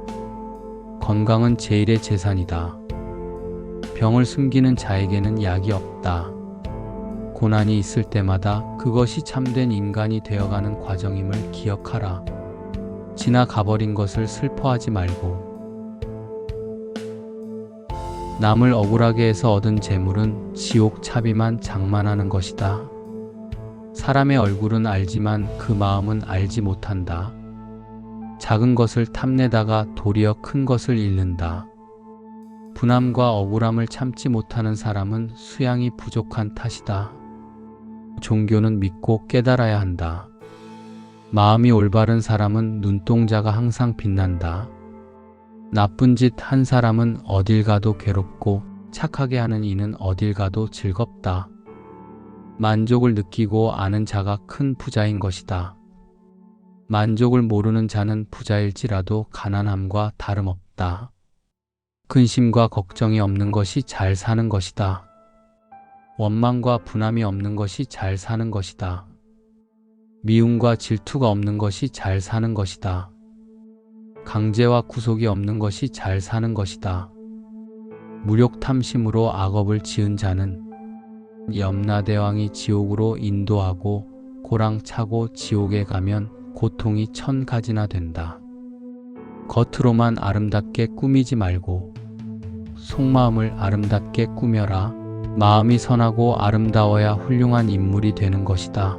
건강은 제일의 재산이다. 병을 숨기는 자에게는 약이 없다. 고난이 있을 때마다 그것이 참된 인간이 되어가는 과정임을 기억하라. 지나가버린 것을 슬퍼하지 말고. 남을 억울하게 해서 얻은 재물은 지옥 차비만 장만하는 것이다. 사람의 얼굴은 알지만 그 마음은 알지 못한다. 작은 것을 탐내다가 도리어 큰 것을 잃는다. 분함과 억울함을 참지 못하는 사람은 수양이 부족한 탓이다. 종교는 믿고 깨달아야 한다. 마음이 올바른 사람은 눈동자가 항상 빛난다. 나쁜 짓 한 사람은 어딜 가도 괴롭고 착하게 하는 이는 어딜 가도 즐겁다. 만족을 느끼고 아는 자가 큰 부자인 것이다. 만족을 모르는 자는 부자일지라도 가난함과 다름없다. 근심과 걱정이 없는 것이 잘 사는 것이다. 원망과 분함이 없는 것이 잘 사는 것이다. 미움과 질투가 없는 것이 잘 사는 것이다. 강제와 구속이 없는 것이 잘 사는 것이다. 무력 탐심으로 악업을 지은 자는 염라대왕이 지옥으로 인도하고 고랑 차고 지옥에 가면 고통이 1000가지나 된다. 겉으로만 아름답게 꾸미지 말고 속마음을 아름답게 꾸며라. 마음이 선하고 아름다워야 훌륭한 인물이 되는 것이다.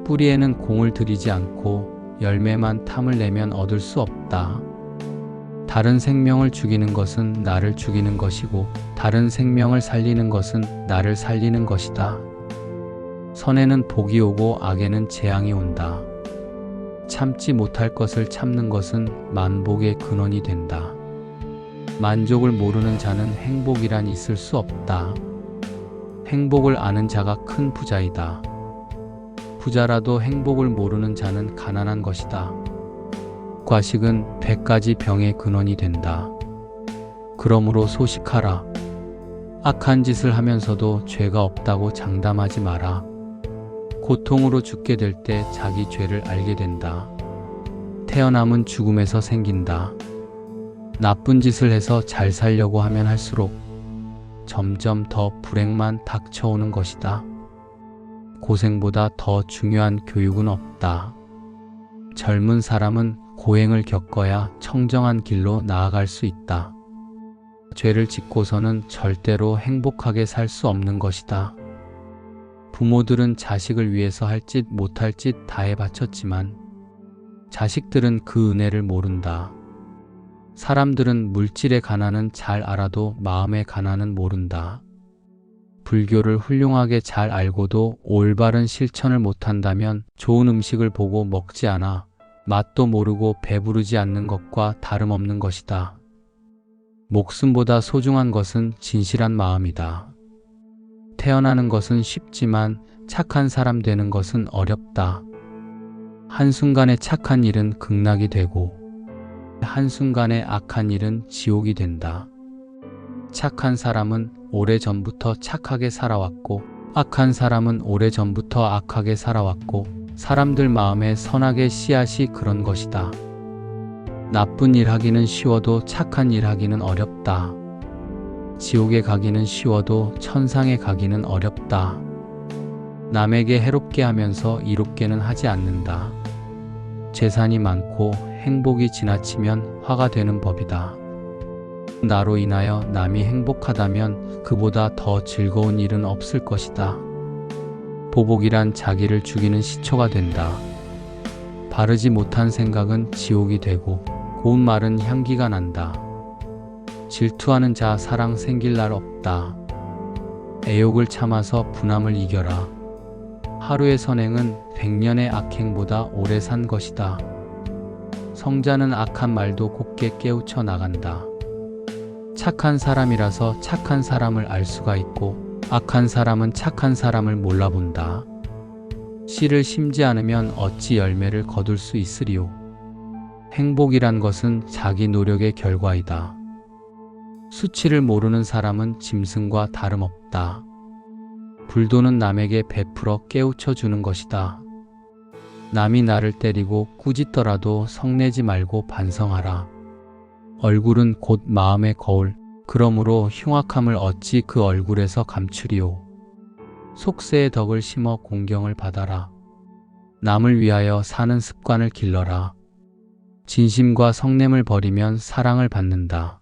뿌리에는 공을 들이지 않고 열매만 탐을 내면 얻을 수 없다. 다른 생명을 죽이는 것은 나를 죽이는 것이고 다른 생명을 살리는 것은 나를 살리는 것이다. 선에는 복이 오고 악에는 재앙이 온다. 참지 못할 것을 참는 것은 만복의 근원이 된다. 만족을 모르는 자는 행복이란 있을 수 없다. 행복을 아는 자가 큰 부자이다. 부자라도 행복을 모르는 자는 가난한 것이다. 과식은 100가지 병의 근원이 된다. 그러므로 소식하라. 악한 짓을 하면서도 죄가 없다고 장담하지 마라. 고통으로 죽게 될 때 자기 죄를 알게 된다. 태어남은 죽음에서 생긴다. 나쁜 짓을 해서 잘 살려고 하면 할수록 점점 더 불행만 닥쳐오는 것이다. 고생보다 더 중요한 교육은 없다. 젊은 사람은 고행을 겪어야 청정한 길로 나아갈 수 있다. 죄를 짓고서는 절대로 행복하게 살 수 없는 것이다. 부모들은 자식을 위해서 할 짓 못할 짓 다 해바쳤지만 자식들은 그 은혜를 모른다. 사람들은 물질의 가난은 잘 알아도 마음의 가난은 모른다. 불교를 훌륭하게 잘 알고도 올바른 실천을 못한다면 좋은 음식을 보고 먹지 않아 맛도 모르고 배부르지 않는 것과 다름없는 것이다. 목숨보다 소중한 것은 진실한 마음이다. 태어나는 것은 쉽지만 착한 사람 되는 것은 어렵다. 한순간에 착한 일은 극락이 되고 한순간에 악한 일은 지옥이 된다. 착한 사람은 오래전부터 착하게 살아왔고 악한 사람은 오래전부터 악하게 살아왔고 사람들 마음에 선하게 씨앗이 그런 것이다. 나쁜 일 하기는 쉬워도 착한 일 하기는 어렵다. 지옥에 가기는 쉬워도 천상에 가기는 어렵다. 남에게 해롭게 하면서 이롭게는 하지 않는다. 재산이 많고 행복이 지나치면 화가 되는 법이다. 나로 인하여 남이 행복하다면 그보다 더 즐거운 일은 없을 것이다. 보복이란 자기를 죽이는 시초가 된다. 바르지 못한 생각은 지옥이 되고 고운 말은 향기가 난다. 질투하는 자 사랑 생길 날 없다. 애욕을 참아서 분함을 이겨라. 하루의 선행은 100년의 악행보다 오래 산 것이다. 성자는 악한 말도 곱게 깨우쳐 나간다. 착한 사람이라서 착한 사람을 알 수가 있고 악한 사람은 착한 사람을 몰라본다. 씨를 심지 않으면 어찌 열매를 거둘 수 있으리요. 행복이란 것은 자기 노력의 결과이다. 수치를 모르는 사람은 짐승과 다름없다. 불도는 남에게 베풀어 깨우쳐 주는 것이다. 남이 나를 때리고 꾸짖더라도 성내지 말고 반성하라. 얼굴은 곧 마음의 거울, 그러므로 흉악함을 어찌 그 얼굴에서 감추리요. 속세의 덕을 심어 공경을 받아라. 남을 위하여 사는 습관을 길러라. 진심과 성냄을 버리면 사랑을 받는다.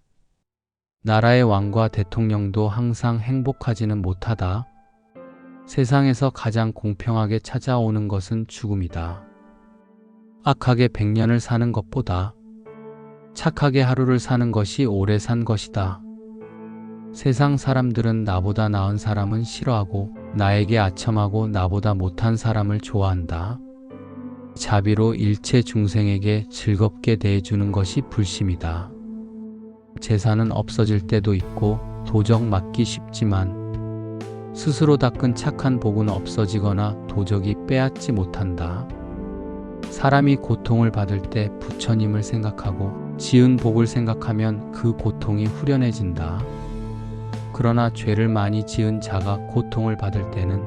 나라의 왕과 대통령도 항상 행복하지는 못하다. 세상에서 가장 공평하게 찾아오는 것은 죽음이다. 악하게 100년을 사는 것보다 착하게 하루를 사는 것이 오래 산 것이다. 세상 사람들은 나보다 나은 사람은 싫어하고 나에게 아첨하고 나보다 못한 사람을 좋아한다. 자비로 일체 중생에게 즐겁게 대해주는 것이 불심이다. 재산은 없어질 때도 있고 도적 맞기 쉽지만 스스로 닦은 착한 복은 없어지거나 도적이 빼앗지 못한다. 사람이 고통을 받을 때 부처님을 생각하고 지은 복을 생각하면 그 고통이 후련해진다. 그러나 죄를 많이 지은 자가 고통을 받을 때는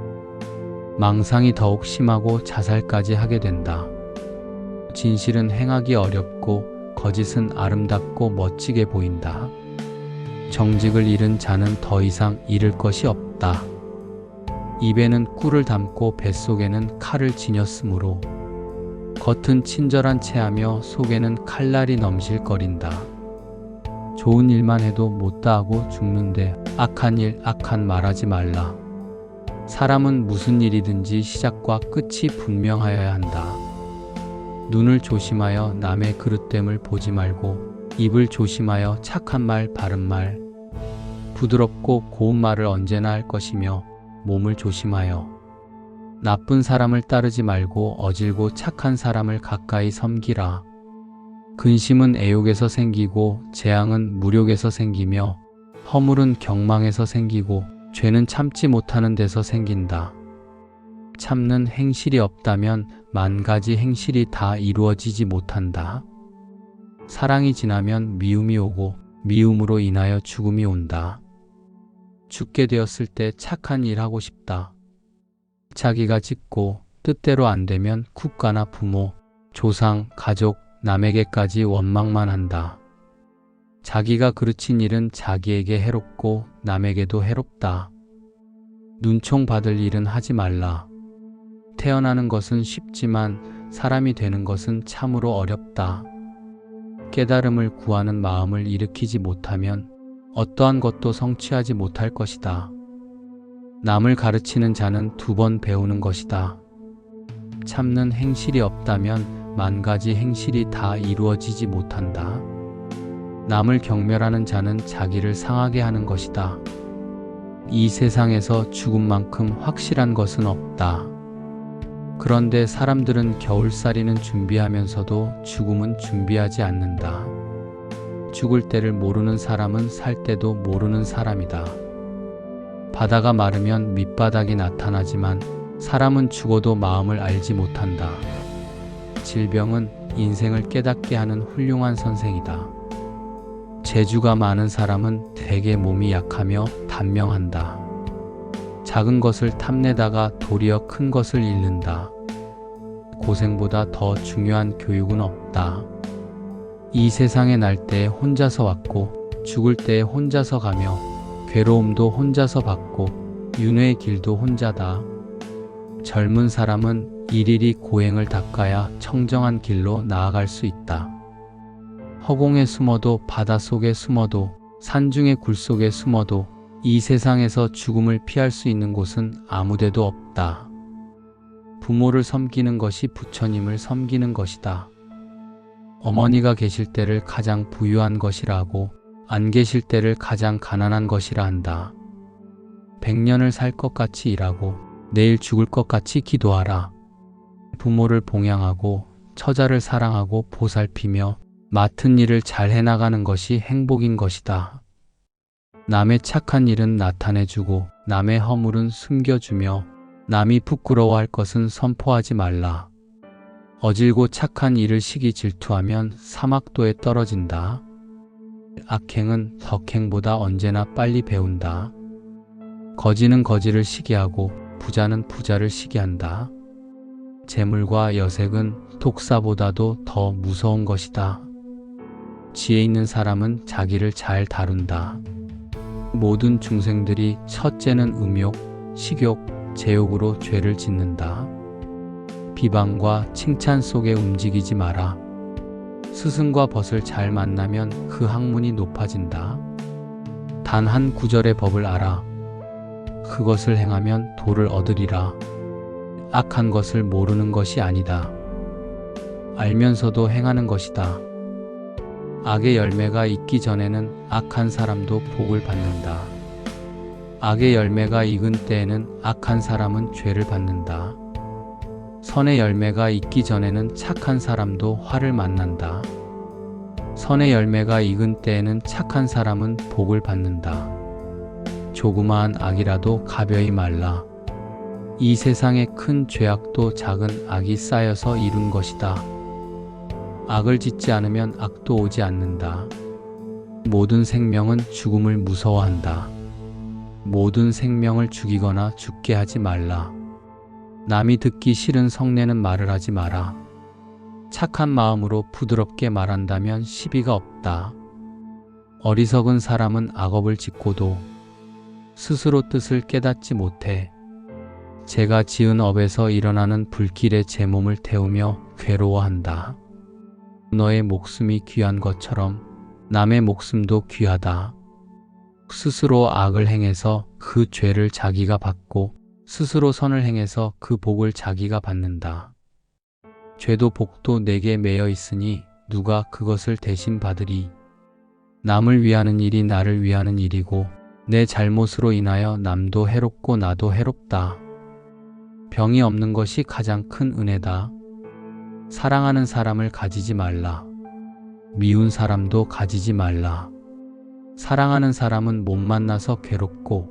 망상이 더욱 심하고 자살까지 하게 된다. 진실은 행하기 어렵고 거짓은 아름답고 멋지게 보인다. 정직을 잃은 자는 더 이상 잃을 것이 없다. 입에는 꿀을 담고 뱃속에는 칼을 지녔으므로 겉은 친절한 체하며 속에는 칼날이 넘실거린다. 좋은 일만 해도 못다하고 죽는데 악한 일, 악한 말하지 말라. 사람은 무슨 일이든지 시작과 끝이 분명하여야 한다. 눈을 조심하여 남의 그릇됨을 보지 말고 입을 조심하여 착한 말, 바른 말, 부드럽고 고운 말을 언제나 할 것이며 몸을 조심하여 나쁜 사람을 따르지 말고 어질고 착한 사람을 가까이 섬기라. 근심은 애욕에서 생기고 재앙은 무력에서 생기며 허물은 경망에서 생기고 죄는 참지 못하는 데서 생긴다. 참는 행실이 없다면 만 가지 행실이 다 이루어지지 못한다. 사랑이 지나면 미움이 오고 미움으로 인하여 죽음이 온다. 죽게 되었을 때 착한 일 하고 싶다. 자기가 짓고 뜻대로 안 되면 국가나 부모, 조상, 가족, 남에게까지 원망만 한다. 자기가 그르친 일은 자기에게 해롭고 남에게도 해롭다. 눈총 받을 일은 하지 말라. 태어나는 것은 쉽지만 사람이 되는 것은 참으로 어렵다. 깨달음을 구하는 마음을 일으키지 못하면 어떠한 것도 성취하지 못할 것이다. 남을 가르치는 자는 2번 배우는 것이다. 참는 행실이 없다면 10,000가지 행실이 다 이루어지지 못한다. 남을 경멸하는 자는 자기를 상하게 하는 것이다. 이 세상에서 죽음만큼 확실한 것은 없다. 그런데 사람들은 겨울살이는 준비하면서도 죽음은 준비하지 않는다. 죽을 때를 모르는 사람은 살 때도 모르는 사람이다. 바다가 마르면 밑바닥이 나타나지만 사람은 죽어도 마음을 알지 못한다. 질병은 인생을 깨닫게 하는 훌륭한 선생이다. 재주가 많은 사람은 대개 몸이 약하며 단명한다. 작은 것을 탐내다가 도리어 큰 것을 잃는다. 고생보다 더 중요한 교육은 없다. 이 세상에 날 때에 혼자서 왔고 죽을 때에 혼자서 가며 괴로움도 혼자서 받고 윤회의 길도 혼자다. 젊은 사람은 일일이 고행을 닦아야 청정한 길로 나아갈 수 있다. 허공에 숨어도 바닷속에 숨어도 산중의 굴속에 숨어도 이 세상에서 죽음을 피할 수 있는 곳은 아무데도 없다. 부모를 섬기는 것이 부처님을 섬기는 것이다. 어머니가 계실 때를 가장 부유한 것이라고 안 계실 때를 가장 가난한 것이라 한다. 100년을 살 것 같이 일하고 내일 죽을 것 같이 기도하라. 부모를 봉양하고 처자를 사랑하고 보살피며 맡은 일을 잘 해나가는 것이 행복인 것이다. 남의 착한 일은 나타내주고 남의 허물은 숨겨주며 남이 부끄러워할 것은 선포하지 말라. 어질고 착한 일을 시기 질투하면 사막도에 떨어진다. 악행은 덕행보다 언제나 빨리 배운다. 거지는 거지를 시기하고 부자는 부자를 시기한다. 재물과 여색은 독사보다도 더 무서운 것이다. 지혜 있는 사람은 자기를 잘 다룬다. 모든 중생들이 첫째는 음욕, 식욕, 제욕으로 죄를 짓는다. 비방과 칭찬 속에 움직이지 마라. 스승과 벗을 잘 만나면 그 학문이 높아진다. 단 한 구절의 법을 알아. 그것을 행하면 도를 얻으리라. 악한 것을 모르는 것이 아니다. 알면서도 행하는 것이다. 악의 열매가 익기 전에는 악한 사람도 복을 받는다. 악의 열매가 익은 때에는 악한 사람은 죄를 받는다. 선의 열매가 익기 전에는 착한 사람도 화를 만난다. 선의 열매가 익은 때에는 착한 사람은 복을 받는다. 조그마한 악이라도 가벼이 말라. 이 세상의 큰 죄악도 작은 악이 쌓여서 이룬 것이다. 악을 짓지 않으면 악도 오지 않는다. 모든 생명은 죽음을 무서워한다. 모든 생명을 죽이거나 죽게 하지 말라. 남이 듣기 싫은 성내는 말을 하지 마라. 착한 마음으로 부드럽게 말한다면 시비가 없다. 어리석은 사람은 악업을 짓고도 스스로 뜻을 깨닫지 못해 제가 지은 업에서 일어나는 불길에 제 몸을 태우며 괴로워한다. 너의 목숨이 귀한 것처럼 남의 목숨도 귀하다. 스스로 악을 행해서 그 죄를 자기가 받고 스스로 선을 행해서 그 복을 자기가 받는다. 죄도 복도 내게 매여 있으니 누가 그것을 대신 받으리. 남을 위하는 일이 나를 위하는 일이고 내 잘못으로 인하여 남도 해롭고 나도 해롭다. 병이 없는 것이 가장 큰 은혜다. 사랑하는 사람을 가지지 말라. 미운 사람도 가지지 말라. 사랑하는 사람은 못 만나서 괴롭고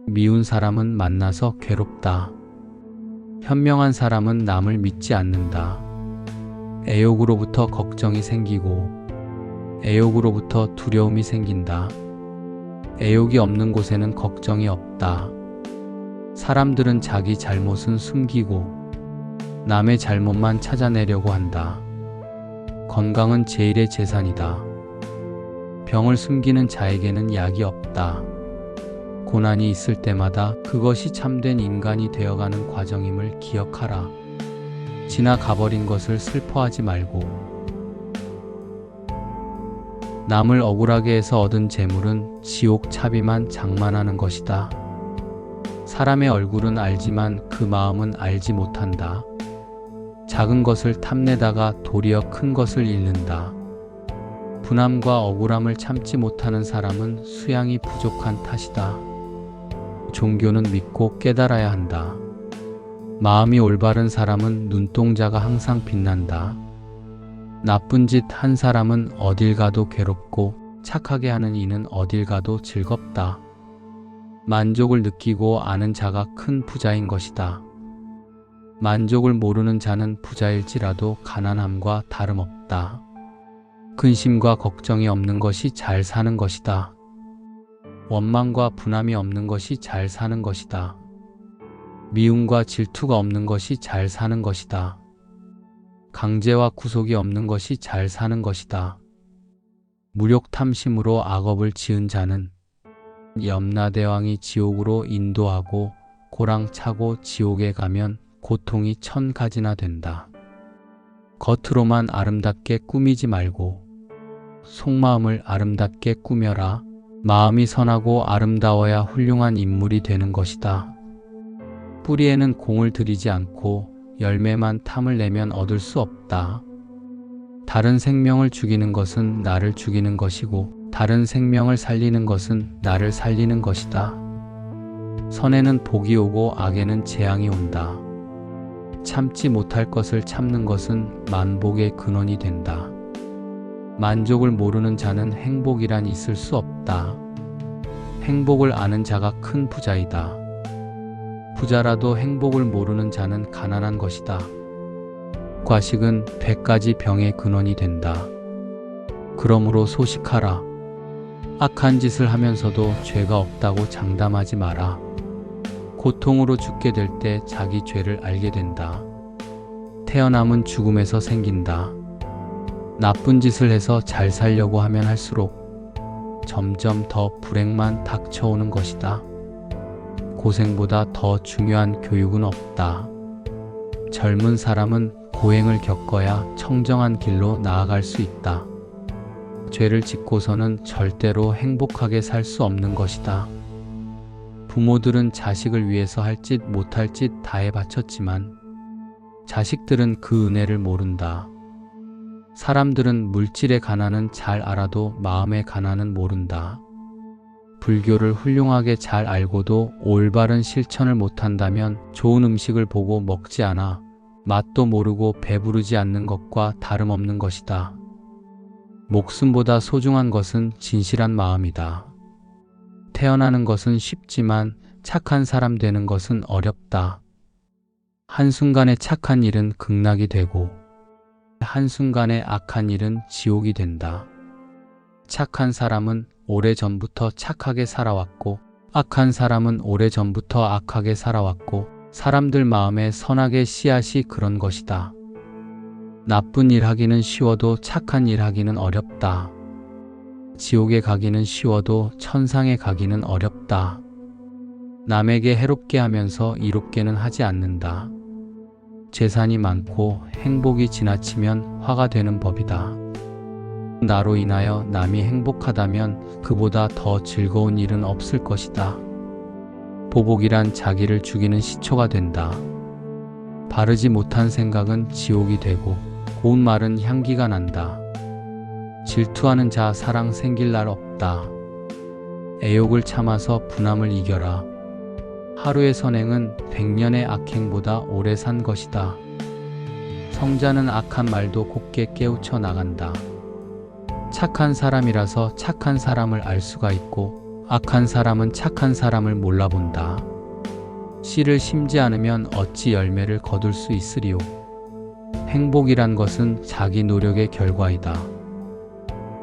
미운 사람은 만나서 괴롭다. 현명한 사람은 남을 믿지 않는다. 애욕으로부터 걱정이 생기고 애욕으로부터 두려움이 생긴다. 애욕이 없는 곳에는 걱정이 없다. 사람들은 자기 잘못은 숨기고 남의 잘못만 찾아내려고 한다. 건강은 제일의 재산이다. 병을 숨기는 자에게는 약이 없다. 고난이 있을 때마다 그것이 참된 인간이 되어가는 과정임을 기억하라. 지나가버린 것을 슬퍼하지 말고 남을 억울하게 해서 얻은 재물은 지옥 차비만 장만하는 것이다. 사람의 얼굴은 알지만 그 마음은 알지 못한다. 작은 것을 탐내다가 도리어 큰 것을 잃는다. 분함과 억울함을 참지 못하는 사람은 수양이 부족한 탓이다. 종교는 믿고 깨달아야 한다. 마음이 올바른 사람은 눈동자가 항상 빛난다. 나쁜 짓 한 사람은 어딜 가도 괴롭고 착하게 하는 이는 어딜 가도 즐겁다. 만족을 느끼고 아는 자가 큰 부자인 것이다. 만족을 모르는 자는 부자일지라도 가난함과 다름없다. 근심과 걱정이 없는 것이 잘 사는 것이다. 원망과 분함이 없는 것이 잘 사는 것이다. 미움과 질투가 없는 것이 잘 사는 것이다. 강제와 구속이 없는 것이 잘 사는 것이다. 무력 탐심으로 악업을 지은 자는 염라대왕이 지옥으로 인도하고 고랑 차고 지옥에 가면 고통이 1000가지나 된다. 겉으로만 아름답게 꾸미지 말고 속마음을 아름답게 꾸며라. 마음이 선하고 아름다워야 훌륭한 인물이 되는 것이다. 뿌리에는 공을 들이지 않고 열매만 탐을 내면 얻을 수 없다. 다른 생명을 죽이는 것은 나를 죽이는 것이고 다른 생명을 살리는 것은 나를 살리는 것이다. 선에는 복이 오고 악에는 재앙이 온다. 참지 못할 것을 참는 것은 만복의 근원이 된다. 만족을 모르는 자는 행복이란 있을 수 없다. 행복을 아는 자가 큰 부자이다. 부자라도 행복을 모르는 자는 가난한 것이다. 과식은 100가지 병의 근원이 된다. 그러므로 소식하라. 악한 짓을 하면서도 죄가 없다고 장담하지 마라. 고통으로 죽게 될 때 자기 죄를 알게 된다. 태어남은 죽음에서 생긴다. 나쁜 짓을 해서 잘 살려고 하면 할수록 점점 더 불행만 닥쳐오는 것이다. 고생보다 더 중요한 교육은 없다. 젊은 사람은 고행을 겪어야 청정한 길로 나아갈 수 있다. 죄를 짓고서는 절대로 행복하게 살 수 없는 것이다. 부모들은 자식을 위해서 할 짓 못할 짓 다해 바쳤지만 자식들은 그 은혜를 모른다. 사람들은 물질의 가난은 잘 알아도 마음의 가난은 모른다. 불교를 훌륭하게 잘 알고도 올바른 실천을 못한다면 좋은 음식을 보고 먹지 않아 맛도 모르고 배부르지 않는 것과 다름없는 것이다. 목숨보다 소중한 것은 진실한 마음이다. 태어나는 것은 쉽지만 착한 사람 되는 것은 어렵다. 한순간에 착한 일은 극락이 되고 한순간에 악한 일은 지옥이 된다. 착한 사람은 오래전부터 착하게 살아왔고 악한 사람은 오래전부터 악하게 살아왔고 사람들 마음에 선악의 씨앗이 그런 것이다. 나쁜 일 하기는 쉬워도 착한 일 하기는 어렵다. 지옥에 가기는 쉬워도 천상에 가기는 어렵다. 남에게 해롭게 하면서 이롭게는 하지 않는다. 재산이 많고 행복이 지나치면 화가 되는 법이다. 나로 인하여 남이 행복하다면 그보다 더 즐거운 일은 없을 것이다. 보복이란 자기를 죽이는 시초가 된다. 바르지 못한 생각은 지옥이 되고 고운 말은 향기가 난다. 질투하는 자 사랑 생길 날 없다. 애욕을 참아서 분함을 이겨라. 하루의 선행은 100년의 악행보다 오래 산 것이다. 성자는 악한 말도 곱게 깨우쳐 나간다. 착한 사람이라서 착한 사람을 알 수가 있고 악한 사람은 착한 사람을 몰라본다. 씨를 심지 않으면 어찌 열매를 거둘 수 있으리요. 행복이란 것은 자기 노력의 결과이다.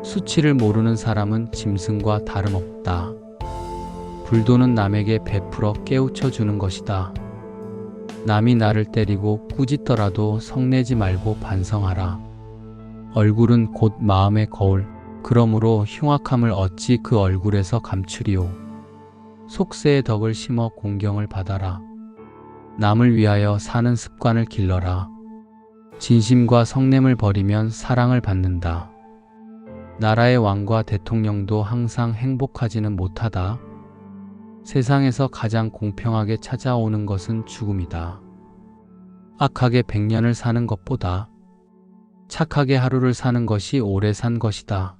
수치를 모르는 사람은 짐승과 다름없다. 불도는 남에게 베풀어 깨우쳐 주는 것이다. 남이 나를 때리고 꾸짖더라도 성내지 말고 반성하라. 얼굴은 곧 마음의 거울. 그러므로 흉악함을 어찌 그 얼굴에서 감추리요. 속세의 덕을 심어 공경을 받아라. 남을 위하여 사는 습관을 길러라. 진심과 성냄을 버리면 사랑을 받는다. 나라의 왕과 대통령도 항상 행복하지는 못하다. 세상에서 가장 공평하게 찾아오는 것은 죽음이다. 악하게 100년을 사는 것보다 착하게 하루를 사는 것이 오래 산 것이다.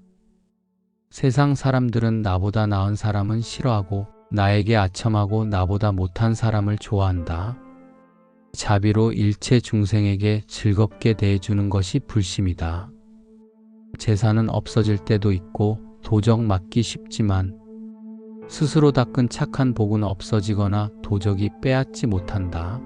세상 사람들은 나보다 나은 사람은 싫어하고 나에게 아첨하고 나보다 못한 사람을 좋아한다. 자비로 일체 중생에게 즐겁게 대해주는 것이 불심이다. 재산은 없어질 때도 있고 도적 맞기 쉽지만 스스로 닦은 착한 복은 없어지거나 도적이 빼앗지 못한다.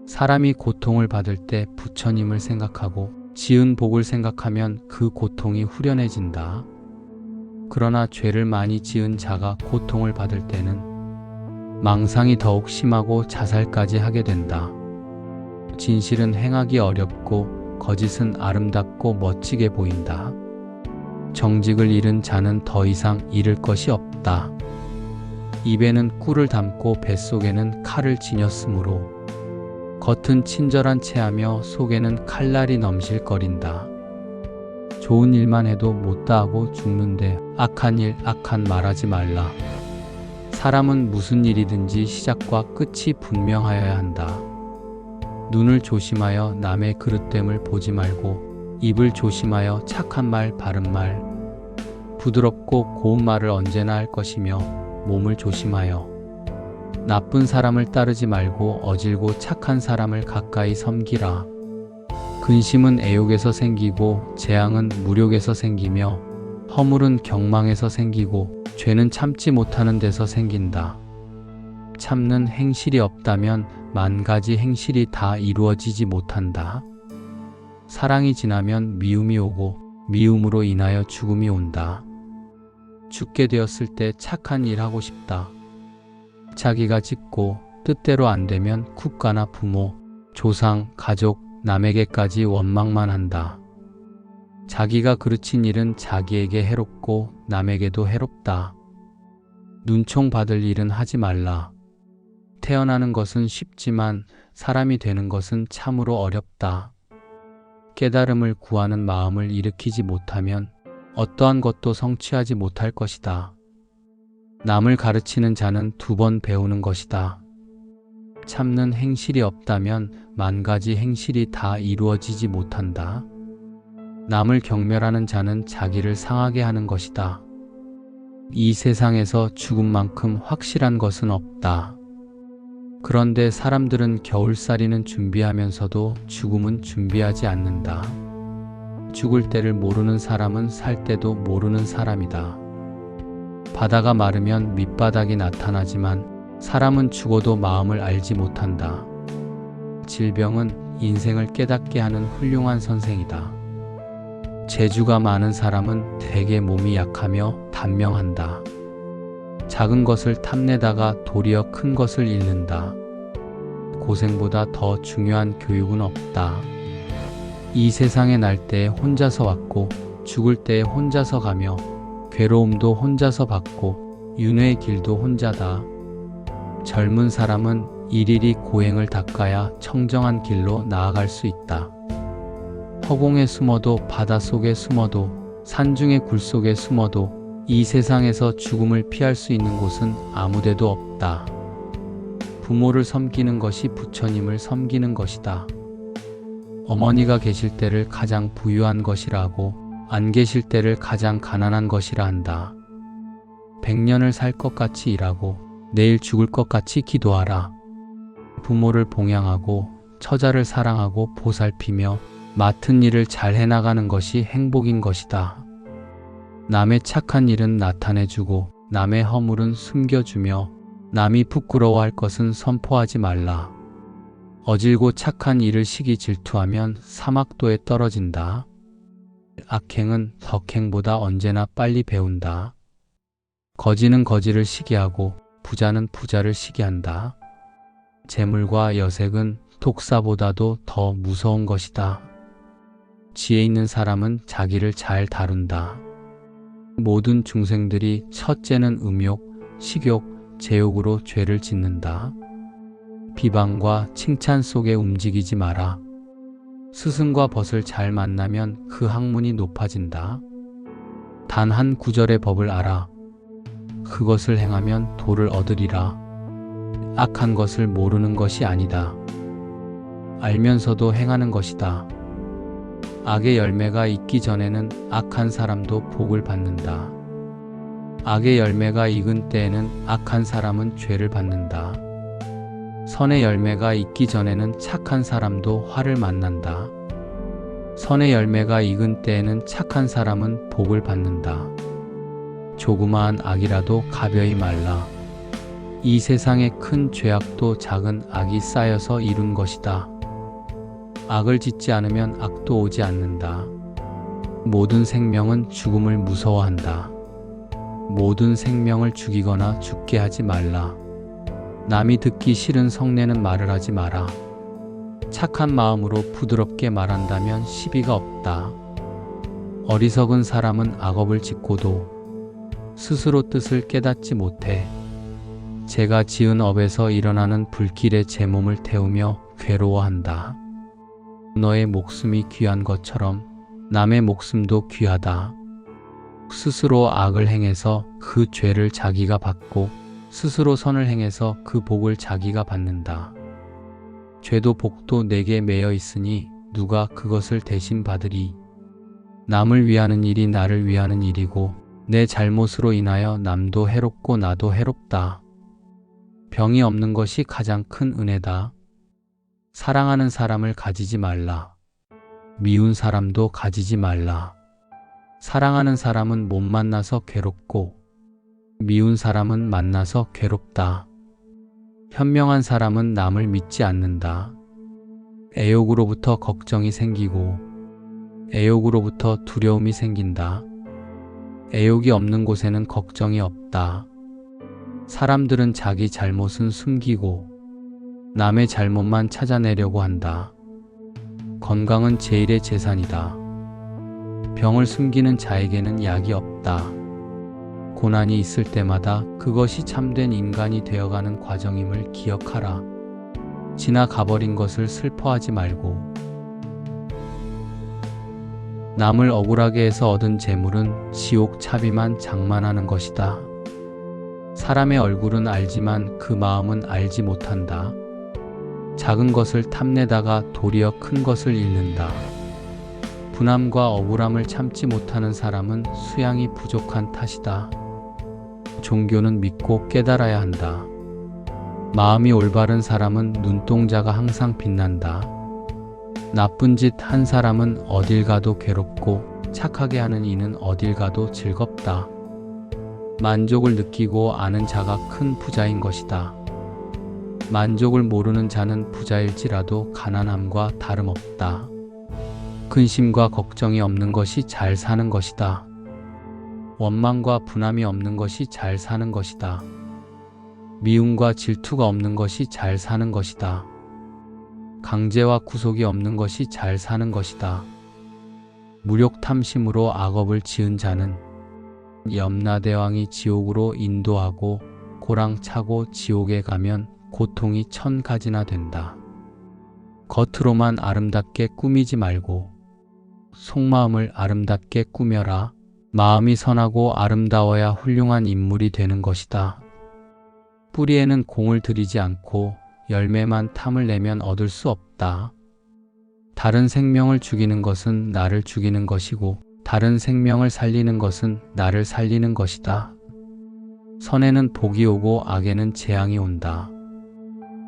사람이 고통을 받을 때 부처님을 생각하고 지은 복을 생각하면 그 고통이 후련해진다. 그러나 죄를 많이 지은 자가 고통을 받을 때는 망상이 더욱 심하고 자살까지 하게 된다. 진실은 행하기 어렵고 거짓은 아름답고 멋지게 보인다. 정직을 잃은 자는 더 이상 잃을 것이 없다. 입에는 꿀을 담고 뱃속에는 칼을 지녔으므로 겉은 친절한 체하며 속에는 칼날이 넘실거린다. 좋은 일만 해도 못다하고 죽는데 악한 일, 악한 말하지 말라. 사람은 무슨 일이든지 시작과 끝이 분명하여야 한다. 눈을 조심하여 남의 그릇됨을 보지 말고 입을 조심하여 착한 말, 바른 말, 부드럽고 고운 말을 언제나 할 것이며 몸을 조심하여 나쁜 사람을 따르지 말고 어질고 착한 사람을 가까이 섬기라. 근심은 애욕에서 생기고 재앙은 무력에서 생기며 허물은 경망에서 생기고 죄는 참지 못하는 데서 생긴다. 참는 행실이 없다면 만 가지 행실이 다 이루어지지 못한다. 사랑이 지나면 미움이 오고 미움으로 인하여 죽음이 온다. 죽게 되었을 때 착한 일 하고 싶다. 자기가 짓고 뜻대로 안 되면 국가나 부모, 조상, 가족, 남에게까지 원망만 한다. 자기가 그르친 일은 자기에게 해롭고 남에게도 해롭다. 눈총 받을 일은 하지 말라. 태어나는 것은 쉽지만 사람이 되는 것은 참으로 어렵다. 깨달음을 구하는 마음을 일으키지 못하면 어떠한 것도 성취하지 못할 것이다. 남을 가르치는 자는 2번 배우는 것이다. 참는 행실이 없다면 만 가지 행실이 다 이루어지지 못한다. 남을 경멸하는 자는 자기를 상하게 하는 것이다. 이 세상에서 죽음만큼 확실한 것은 없다. 그런데 사람들은 겨울살이는 준비하면서도 죽음은 준비하지 않는다. 죽을 때를 모르는 사람은 살 때도 모르는 사람이다. 바다가 마르면 밑바닥이 나타나지만 사람은 죽어도 마음을 알지 못한다. 질병은 인생을 깨닫게 하는 훌륭한 선생이다. 재주가 많은 사람은 대개 몸이 약하며 단명한다. 작은 것을 탐내다가 도리어 큰 것을 잃는다. 고생보다 더 중요한 교육은 없다. 이 세상에 날 때에 혼자서 왔고 죽을 때에 혼자서 가며 괴로움도 혼자서 받고 윤회의 길도 혼자다. 젊은 사람은 일일이 고행을 닦아야 청정한 길로 나아갈 수 있다. 허공에 숨어도 바닷속에 숨어도 산중의 굴속에 숨어도 이 세상에서 죽음을 피할 수 있는 곳은 아무데도 없다. 부모를 섬기는 것이 부처님을 섬기는 것이다. 어머니가 계실 때를 가장 부유한 것이라고 안 계실 때를 가장 가난한 것이라 한다. 100년을 살 것 같이 일하고 내일 죽을 것 같이 기도하라. 부모를 봉양하고 처자를 사랑하고 보살피며 맡은 일을 잘 해나가는 것이 행복인 것이다. 남의 착한 일은 나타내주고 남의 허물은 숨겨주며 남이 부끄러워할 것은 선포하지 말라. 어질고 착한 일을 시기 질투하면 사막도에 떨어진다. 악행은 덕행보다 언제나 빨리 배운다. 거지는 거지를 시기하고 부자는 부자를 시기한다. 재물과 여색은 독사보다도 더 무서운 것이다. 지혜 있는 사람은 자기를 잘 다룬다. 모든 중생들이 첫째는 음욕, 식욕, 제욕으로 죄를 짓는다. 비방과 칭찬 속에 움직이지 마라. 스승과 벗을 잘 만나면 그 학문이 높아진다. 단 한 구절의 법을 알아. 그것을 행하면 도를 얻으리라. 악한 것을 모르는 것이 아니다. 알면서도 행하는 것이다. 악의 열매가 익기 전에는 악한 사람도 복을 받는다. 악의 열매가 익은 때에는 악한 사람은 죄를 받는다. 선의 열매가 익기 전에는 착한 사람도 화를 만난다. 선의 열매가 익은 때에는 착한 사람은 복을 받는다. 조그마한 악이라도 가벼이 말라. 이 세상의 큰 죄악도 작은 악이 쌓여서 이룬 것이다. 악을 짓지 않으면 악도 오지 않는다. 모든 생명은 죽음을 무서워한다. 모든 생명을 죽이거나 죽게 하지 말라. 남이 듣기 싫은 성내는 말을 하지 마라. 착한 마음으로 부드럽게 말한다면 시비가 없다. 어리석은 사람은 악업을 짓고도 스스로 뜻을 깨닫지 못해. 제가 지은 업에서 일어나는 불길에 제 몸을 태우며 괴로워한다. 너의 목숨이 귀한 것처럼 남의 목숨도 귀하다. 스스로 악을 행해서 그 죄를 자기가 받고 스스로 선을 행해서 그 복을 자기가 받는다. 죄도 복도 내게 매여 있으니 누가 그것을 대신 받으리. 남을 위하는 일이 나를 위하는 일이고 내 잘못으로 인하여 남도 해롭고 나도 해롭다. 병이 없는 것이 가장 큰 은혜다. 사랑하는 사람을 가지지 말라. 미운 사람도 가지지 말라. 사랑하는 사람은 못 만나서 괴롭고 미운 사람은 만나서 괴롭다. 현명한 사람은 남을 믿지 않는다. 애욕으로부터 걱정이 생기고 애욕으로부터 두려움이 생긴다. 애욕이 없는 곳에는 걱정이 없다. 사람들은 자기 잘못은 숨기고 남의 잘못만 찾아내려고 한다. 건강은 제일의 재산이다. 병을 숨기는 자에게는 약이 없다. 고난이 있을 때마다 그것이 참된 인간이 되어가는 과정임을 기억하라. 지나가버린 것을 슬퍼하지 말고 남을 억울하게 해서 얻은 재물은 지옥 차비만 장만하는 것이다. 사람의 얼굴은 알지만 그 마음은 알지 못한다. 작은 것을 탐내다가 도리어 큰 것을 잃는다. 분함과 억울함을 참지 못하는 사람은 수양이 부족한 탓이다. 종교는 믿고 깨달아야 한다. 마음이 올바른 사람은 눈동자가 항상 빛난다. 나쁜 짓 한 사람은 어딜 가도 괴롭고 착하게 하는 이는 어딜 가도 즐겁다. 만족을 느끼고 아는 자가 큰 부자인 것이다. 만족을 모르는 자는 부자일지라도 가난함과 다름없다. 근심과 걱정이 없는 것이 잘 사는 것이다. 원망과 분함이 없는 것이 잘 사는 것이다. 미움과 질투가 없는 것이 잘 사는 것이다. 강제와 구속이 없는 것이 잘 사는 것이다. 무력 탐심으로 악업을 지은 자는 염라대왕이 지옥으로 인도하고 고랑 차고 지옥에 가면 고통이 1000가지나 된다. 겉으로만 아름답게 꾸미지 말고 속마음을 아름답게 꾸며라. 마음이 선하고 아름다워야 훌륭한 인물이 되는 것이다. 뿌리에는 공을 들이지 않고 열매만 탐을 내면 얻을 수 없다. 다른 생명을 죽이는 것은 나를 죽이는 것이고 다른 생명을 살리는 것은 나를 살리는 것이다. 선에는 복이 오고 악에는 재앙이 온다.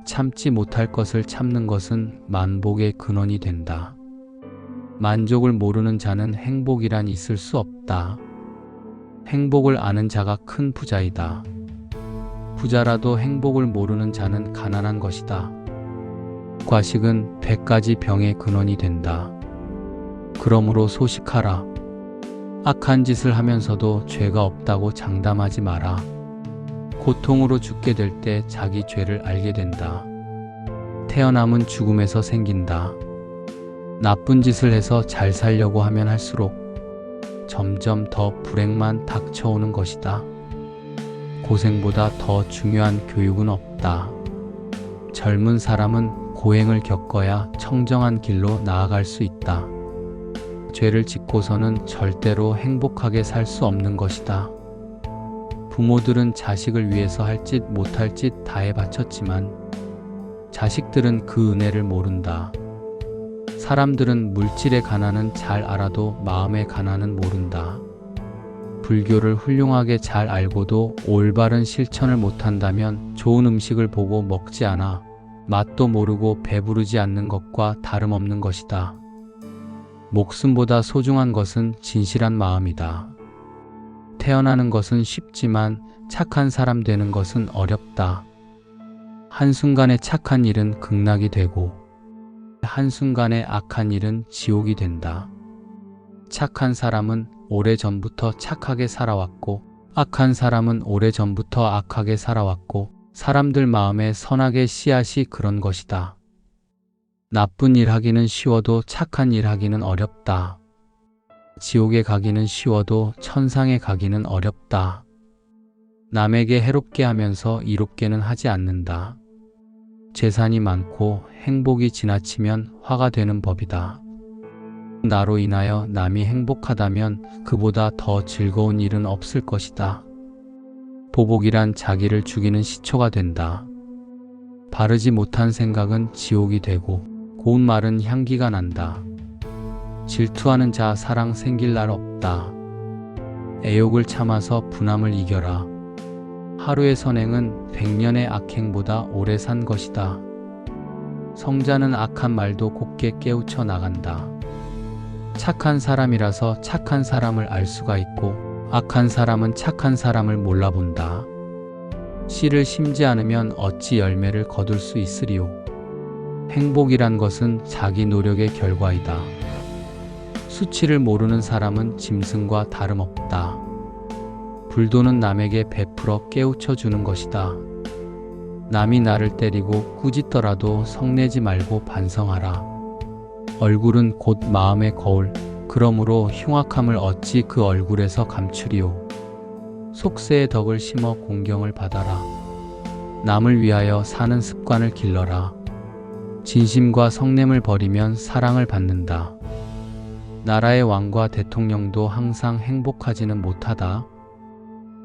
참지 못할 것을 참는 것은 만복의 근원이 된다. 만족을 모르는 자는 행복이란 있을 수 없다. 행복을 아는 자가 큰 부자이다. 부자라도 행복을 모르는 자는 가난한 것이다. 과식은 100가지 병의 근원이 된다. 그러므로 소식하라. 악한 짓을 하면서도 죄가 없다고 장담하지 마라. 고통으로 죽게 될 때 자기 죄를 알게 된다. 태어남은 죽음에서 생긴다. 나쁜 짓을 해서 잘 살려고 하면 할수록 점점 더 불행만 닥쳐오는 것이다. 고생보다 더 중요한 교육은 없다. 젊은 사람은 고행을 겪어야 청정한 길로 나아갈 수 있다. 죄를 짓고서는 절대로 행복하게 살 수 없는 것이다. 부모들은 자식을 위해서 할 짓 못할 짓 다 해바쳤지만 자식들은 그 은혜를 모른다. 사람들은 물질의 가난은 잘 알아도 마음의 가난은 모른다. 불교를 훌륭하게 잘 알고도 올바른 실천을 못한다면 좋은 음식을 보고 먹지 않아 맛도 모르고 배부르지 않는 것과 다름없는 것이다. 목숨보다 소중한 것은 진실한 마음이다. 태어나는 것은 쉽지만 착한 사람 되는 것은 어렵다. 한순간에 착한 일은 극락이 되고 한순간에 악한 일은 지옥이 된다. 착한 사람은 오래전부터 착하게 살아왔고 악한 사람은 오래전부터 악하게 살아왔고 사람들 마음에 선악의 씨앗이 그런 것이다. 나쁜 일 하기는 쉬워도 착한 일 하기는 어렵다. 지옥에 가기는 쉬워도 천상에 가기는 어렵다. 남에게 해롭게 하면서 이롭게는 하지 않는다. 재산이 많고 행복이 지나치면 화가 되는 법이다. 나로 인하여 남이 행복하다면 그보다 더 즐거운 일은 없을 것이다. 보복이란 자기를 죽이는 시초가 된다. 바르지 못한 생각은 지옥이 되고 고운 말은 향기가 난다. 질투하는 자 사랑 생길 날 없다. 애욕을 참아서 분함을 이겨라. 하루의 선행은 100년의 악행보다 오래 산 것이다. 성자는 악한 말도 곱게 깨우쳐 나간다. 착한 사람이라서 착한 사람을 알 수가 있고 악한 사람은 착한 사람을 몰라본다. 씨를 심지 않으면 어찌 열매를 거둘 수 있으리요. 행복이란 것은 자기 노력의 결과이다. 수치를 모르는 사람은 짐승과 다름없다. 불도는 남에게 베풀어 깨우쳐 주는 것이다. 남이 나를 때리고 꾸짖더라도 성내지 말고 반성하라. 얼굴은 곧 마음의 거울, 그러므로 흉악함을 어찌 그 얼굴에서 감추리요. 속세의 덕을 심어 공경을 받아라. 남을 위하여 사는 습관을 길러라. 진심과 성냄을 버리면 사랑을 받는다. 나라의 왕과 대통령도 항상 행복하지는 못하다.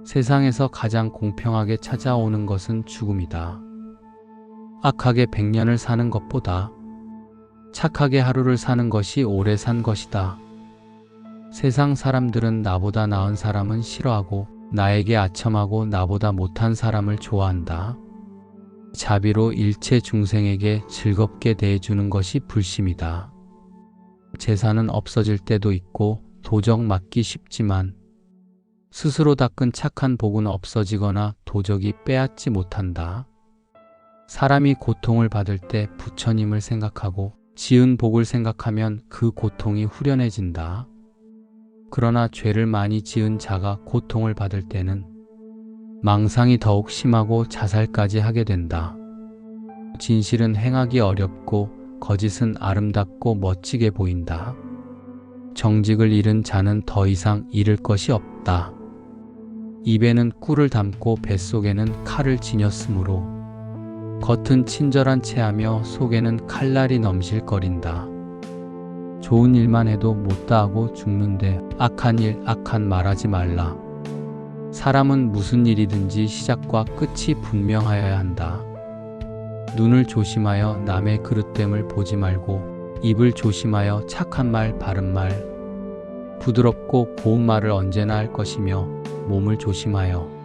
세상에서 가장 공평하게 찾아오는 것은 죽음이다. 악하게 100년을 사는 것보다 착하게 하루를 사는 것이 오래 산 것이다. 세상 사람들은 나보다 나은 사람은 싫어하고 나에게 아첨하고 나보다 못한 사람을 좋아한다. 자비로 일체 중생에게 즐겁게 대해주는 것이 불심이다. 재산은 없어질 때도 있고 도적 맞기 쉽지만 스스로 닦은 착한 복은 없어지거나 도적이 빼앗지 못한다. 사람이 고통을 받을 때 부처님을 생각하고 지은 복을 생각하면 그 고통이 후련해진다. 그러나 죄를 많이 지은 자가 고통을 받을 때는 망상이 더욱 심하고 자살까지 하게 된다. 진실은 행하기 어렵고 거짓은 아름답고 멋지게 보인다. 정직을 잃은 자는 더 이상 잃을 것이 없다. 입에는 꿀을 담고 뱃속에는 칼을 지녔으므로 겉은 친절한 체하며 속에는 칼날이 넘실거린다. 좋은 일만 해도 못다하고 죽는데 악한 일, 악한 말하지 말라. 사람은 무슨 일이든지 시작과 끝이 분명하여야 한다. 눈을 조심하여 남의 그릇됨을 보지 말고 입을 조심하여 착한 말, 바른 말, 부드럽고 고운 말을 언제나 할 것이며 몸을 조심하여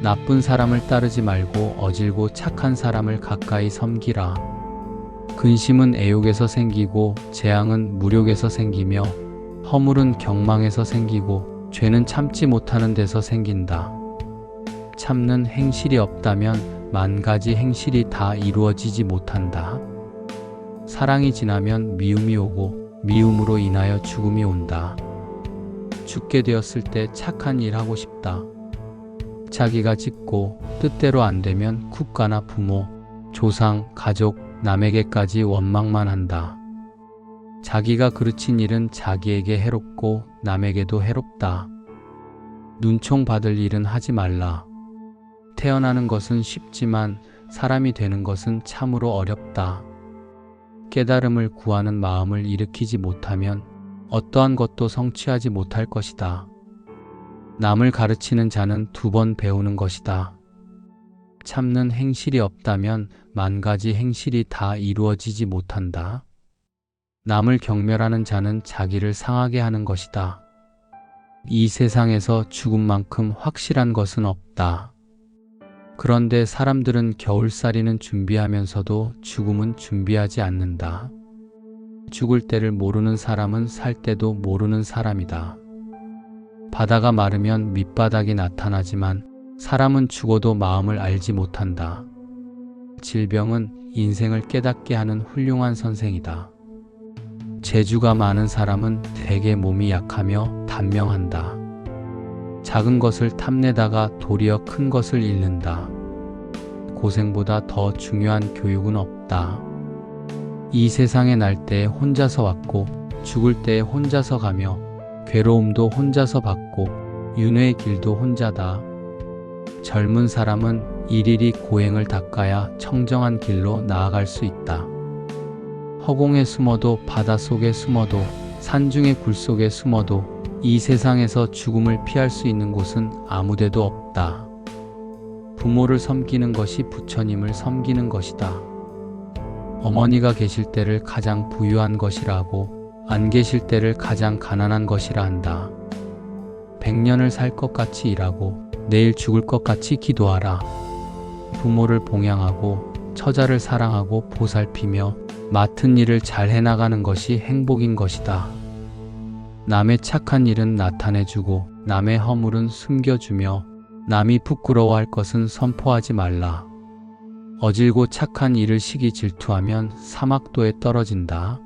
나쁜 사람을 따르지 말고 어질고 착한 사람을 가까이 섬기라. 근심은 애욕에서 생기고 재앙은 무력에서 생기며 허물은 경망에서 생기고 죄는 참지 못하는 데서 생긴다. 참는 행실이 없다면 만 가지 행실이 다 이루어지지 못한다. 사랑이 지나면 미움이 오고 미움으로 인하여 죽음이 온다. 죽게 되었을 때 착한 일 하고 싶다. 자기가 짓고 뜻대로 안 되면 국가나 부모, 조상, 가족, 남에게까지 원망만 한다. 자기가 그르친 일은 자기에게 해롭고 남에게도 해롭다. 눈총 받을 일은 하지 말라. 태어나는 것은 쉽지만 사람이 되는 것은 참으로 어렵다. 깨달음을 구하는 마음을 일으키지 못하면 어떠한 것도 성취하지 못할 것이다. 남을 가르치는 자는 2번 배우는 것이다. 참는 행실이 없다면 10,000가지 행실이 다 이루어지지 못한다. 남을 경멸하는 자는 자기를 상하게 하는 것이다. 이 세상에서 죽음만큼 확실한 것은 없다. 그런데 사람들은 겨울살이는 준비하면서도 죽음은 준비하지 않는다. 죽을 때를 모르는 사람은 살 때도 모르는 사람이다. 바다가 마르면 밑바닥이 나타나지만 사람은 죽어도 마음을 알지 못한다. 질병은 인생을 깨닫게 하는 훌륭한 선생이다. 재주가 많은 사람은 대개 몸이 약하며 단명한다. 작은 것을 탐내다가 도리어 큰 것을 잃는다. 고생보다 더 중요한 교육은 없다. 이 세상에 날 때에 혼자서 왔고 죽을 때에 혼자서 가며 괴로움도 혼자서 받고 윤회의 길도 혼자다. 젊은 사람은 일일이 고행을 닦아야 청정한 길로 나아갈 수 있다. 허공에 숨어도 바닷속에 숨어도 산중의 굴속에 숨어도 이 세상에서 죽음을 피할 수 있는 곳은 아무데도 없다. 부모를 섬기는 것이 부처님을 섬기는 것이다. 어머니가 계실 때를 가장 부유한 것이라고 안 계실 때를 가장 가난한 것이라 한다. 100년을 살 것 같이 일하고 내일 죽을 것 같이 기도하라. 부모를 봉양하고 처자를 사랑하고 보살피며 맡은 일을 잘 해나가는 것이 행복인 것이다. 남의 착한 일은 나타내주고 남의 허물은 숨겨주며 남이 부끄러워할 것은 선포하지 말라. 어질고 착한 일을 시기 질투하면 사막도에 떨어진다.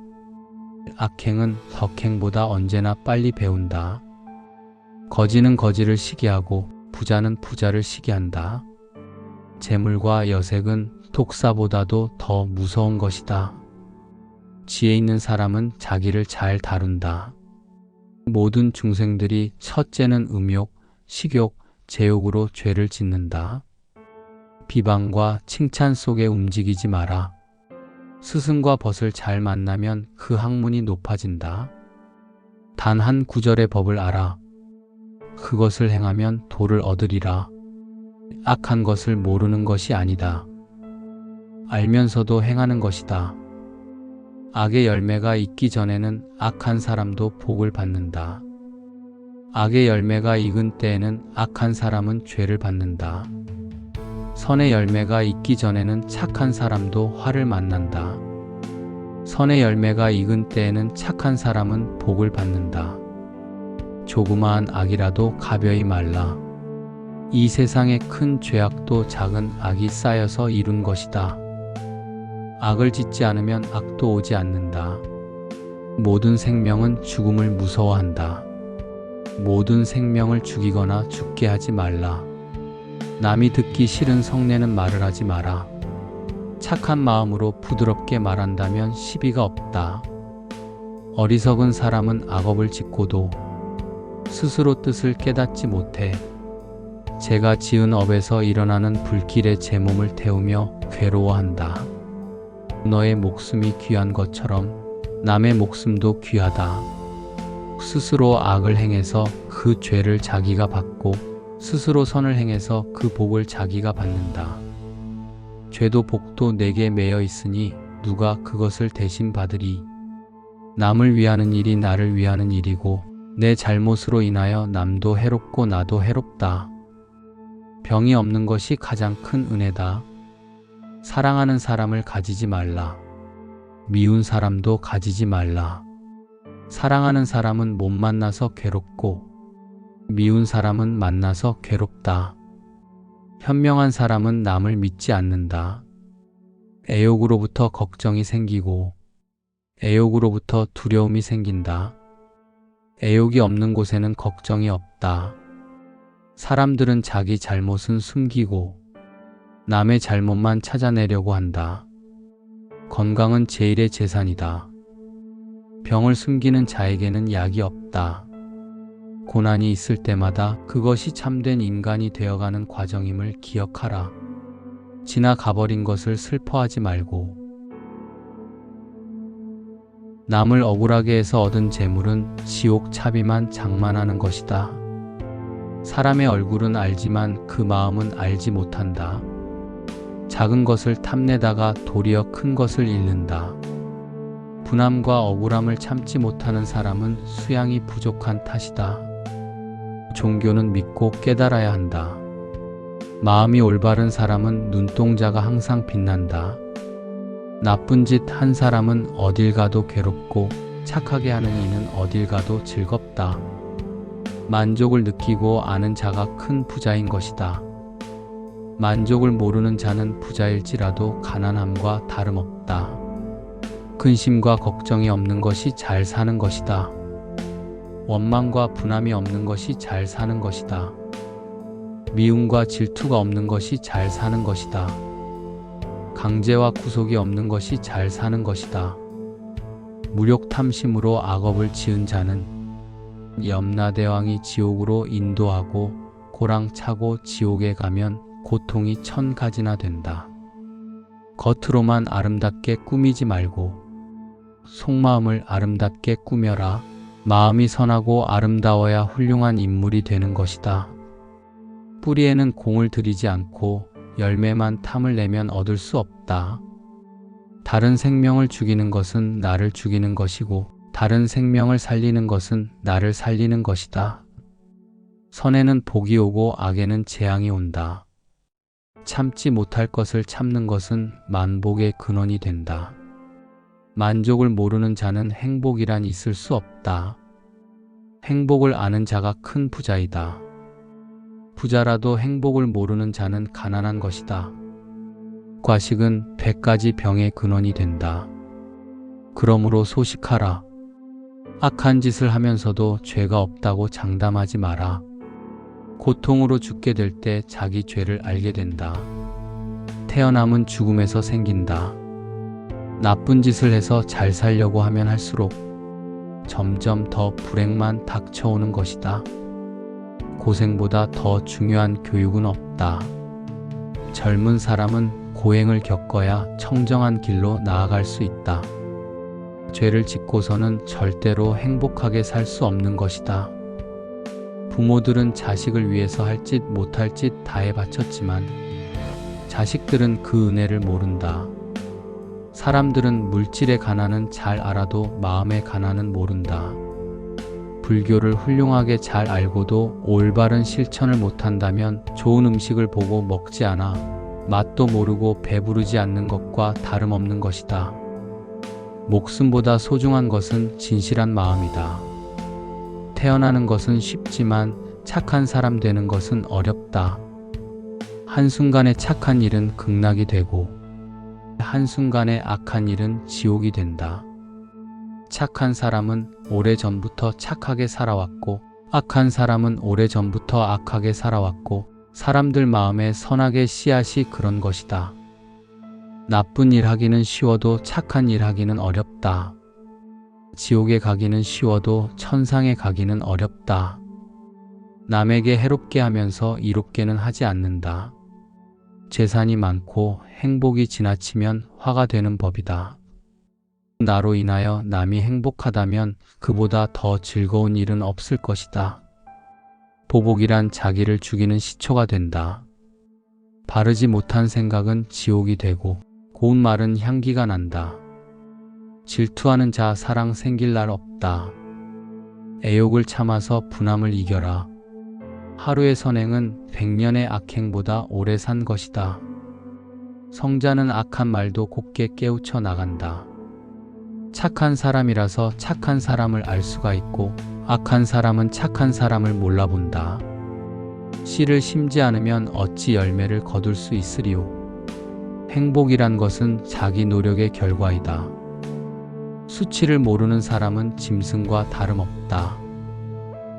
악행은 덕행보다 언제나 빨리 배운다. 거지는 거지를 시기하고 부자는 부자를 시기한다. 재물과 여색은 독사보다도 더 무서운 것이다. 지혜 있는 사람은 자기를 잘 다룬다. 모든 중생들이 첫째는 음욕, 식욕, 제욕으로 죄를 짓는다. 비방과 칭찬 속에 움직이지 마라. 스승과 벗을 잘 만나면 그 학문이 높아진다. 단 한 구절의 법을 알아. 그것을 행하면 도를 얻으리라. 악한 것을 모르는 것이 아니다. 알면서도 행하는 것이다. 악의 열매가 익기 전에는 악한 사람도 복을 받는다. 악의 열매가 익은 때에는 악한 사람은 죄를 받는다. 선의 열매가 익기 전에는 착한 사람도 화를 만난다. 선의 열매가 익은 때에는 착한 사람은 복을 받는다. 조그마한 악이라도 가벼이 말라. 이 세상의 큰 죄악도 작은 악이 쌓여서 이룬 것이다. 악을 짓지 않으면 악도 오지 않는다. 모든 생명은 죽음을 무서워한다. 모든 생명을 죽이거나 죽게 하지 말라. 남이 듣기 싫은 성내는 말을 하지 마라. 착한 마음으로 부드럽게 말한다면 시비가 없다. 어리석은 사람은 악업을 짓고도 스스로 뜻을 깨닫지 못해 제가 지은 업에서 일어나는 불길에 제 몸을 태우며 괴로워한다. 너의 목숨이 귀한 것처럼 남의 목숨도 귀하다. 스스로 악을 행해서 그 죄를 자기가 받고 스스로 선을 행해서 그 복을 자기가 받는다. 죄도 복도 내게 매여 있으니 누가 그것을 대신 받으리. 남을 위하는 일이 나를 위하는 일이고 내 잘못으로 인하여 남도 해롭고 나도 해롭다. 병이 없는 것이 가장 큰 은혜다. 사랑하는 사람을 가지지 말라. 미운 사람도 가지지 말라. 사랑하는 사람은 못 만나서 괴롭고 미운 사람은 만나서 괴롭다. 현명한 사람은 남을 믿지 않는다. 애욕으로부터 걱정이 생기고 애욕으로부터 두려움이 생긴다. 애욕이 없는 곳에는 걱정이 없다. 사람들은 자기 잘못은 숨기고 남의 잘못만 찾아내려고 한다. 건강은 제일의 재산이다. 병을 숨기는 자에게는 약이 없다. 고난이 있을 때마다 그것이 참된 인간이 되어가는 과정임을 기억하라. 지나가버린 것을 슬퍼하지 말고. 남을 억울하게 해서 얻은 재물은 지옥 차비만 장만하는 것이다. 사람의 얼굴은 알지만 그 마음은 알지 못한다. 작은 것을 탐내다가 도리어 큰 것을 잃는다. 분함과 억울함을 참지 못하는 사람은 수양이 부족한 탓이다. 종교는 믿고 깨달아야 한다. 마음이 올바른 사람은 눈동자가 항상 빛난다. 나쁜 짓 한 사람은 어딜 가도 괴롭고 착하게 하는 이는 어딜 가도 즐겁다. 만족을 느끼고 아는 자가 큰 부자인 것이다. 만족을 모르는 자는 부자일지라도 가난함과 다름없다. 근심과 걱정이 없는 것이 잘 사는 것이다. 원망과 분함이 없는 것이 잘 사는 것이다. 미움과 질투가 없는 것이 잘 사는 것이다. 강제와 구속이 없는 것이 잘 사는 것이다. 무력 탐심으로 악업을 지은 자는 염라대왕이 지옥으로 인도하고 고랑 차고 지옥에 가면 고통이 1000가지나 된다. 겉으로만 아름답게 꾸미지 말고 속마음을 아름답게 꾸며라. 마음이 선하고 아름다워야 훌륭한 인물이 되는 것이다. 뿌리에는 공을 들이지 않고 열매만 탐을 내면 얻을 수 없다. 다른 생명을 죽이는 것은 나를 죽이는 것이고 다른 생명을 살리는 것은 나를 살리는 것이다. 선에는 복이 오고 악에는 재앙이 온다. 참지 못할 것을 참는 것은 만복의 근원이 된다. 만족을 모르는 자는 행복이란 있을 수 없다. 행복을 아는 자가 큰 부자이다. 부자라도 행복을 모르는 자는 가난한 것이다. 과식은 100가지 병의 근원이 된다. 그러므로 소식하라. 악한 짓을 하면서도 죄가 없다고 장담하지 마라. 고통으로 죽게 될 때 자기 죄를 알게 된다. 태어남은 죽음에서 생긴다. 나쁜 짓을 해서 잘 살려고 하면 할수록 점점 더 불행만 닥쳐오는 것이다. 고생보다 더 중요한 교육은 없다. 젊은 사람은 고행을 겪어야 청정한 길로 나아갈 수 있다. 죄를 짓고서는 절대로 행복하게 살 수 없는 것이다. 부모들은 자식을 위해서 할 짓 못할 짓 다해 바쳤지만 자식들은 그 은혜를 모른다. 사람들은 물질의 가난은 잘 알아도 마음의 가난은 모른다. 불교를 훌륭하게 잘 알고도 올바른 실천을 못한다면 좋은 음식을 보고 먹지 않아 맛도 모르고 배부르지 않는 것과 다름없는 것이다. 목숨보다 소중한 것은 진실한 마음이다. 태어나는 것은 쉽지만 착한 사람 되는 것은 어렵다. 한순간에 착한 일은 극락이 되고 한순간에 악한 일은 지옥이 된다. 착한 사람은 오래전부터 착하게 살아왔고 악한 사람은 오래전부터 악하게 살아왔고 사람들 마음에 선악의 씨앗이 그런 것이다. 나쁜 일 하기는 쉬워도 착한 일 하기는 어렵다. 지옥에 가기는 쉬워도 천상에 가기는 어렵다. 남에게 해롭게 하면서 이롭게는 하지 않는다. 재산이 많고 행복이 지나치면 화가 되는 법이다. 나로 인하여 남이 행복하다면 그보다 더 즐거운 일은 없을 것이다. 보복이란 자기를 죽이는 시초가 된다. 바르지 못한 생각은 지옥이 되고 고운 말은 향기가 난다. 질투하는 자 사랑 생길 날 없다. 애욕을 참아서 분함을 이겨라. 하루의 선행은 100년의 악행보다 오래 산 것이다. 성자는 악한 말도 곱게 깨우쳐 나간다. 착한 사람이라서 착한 사람을 알 수가 있고 악한 사람은 착한 사람을 몰라본다. 씨를 심지 않으면 어찌 열매를 거둘 수 있으리요. 행복이란 것은 자기 노력의 결과이다. 수치를 모르는 사람은 짐승과 다름없다.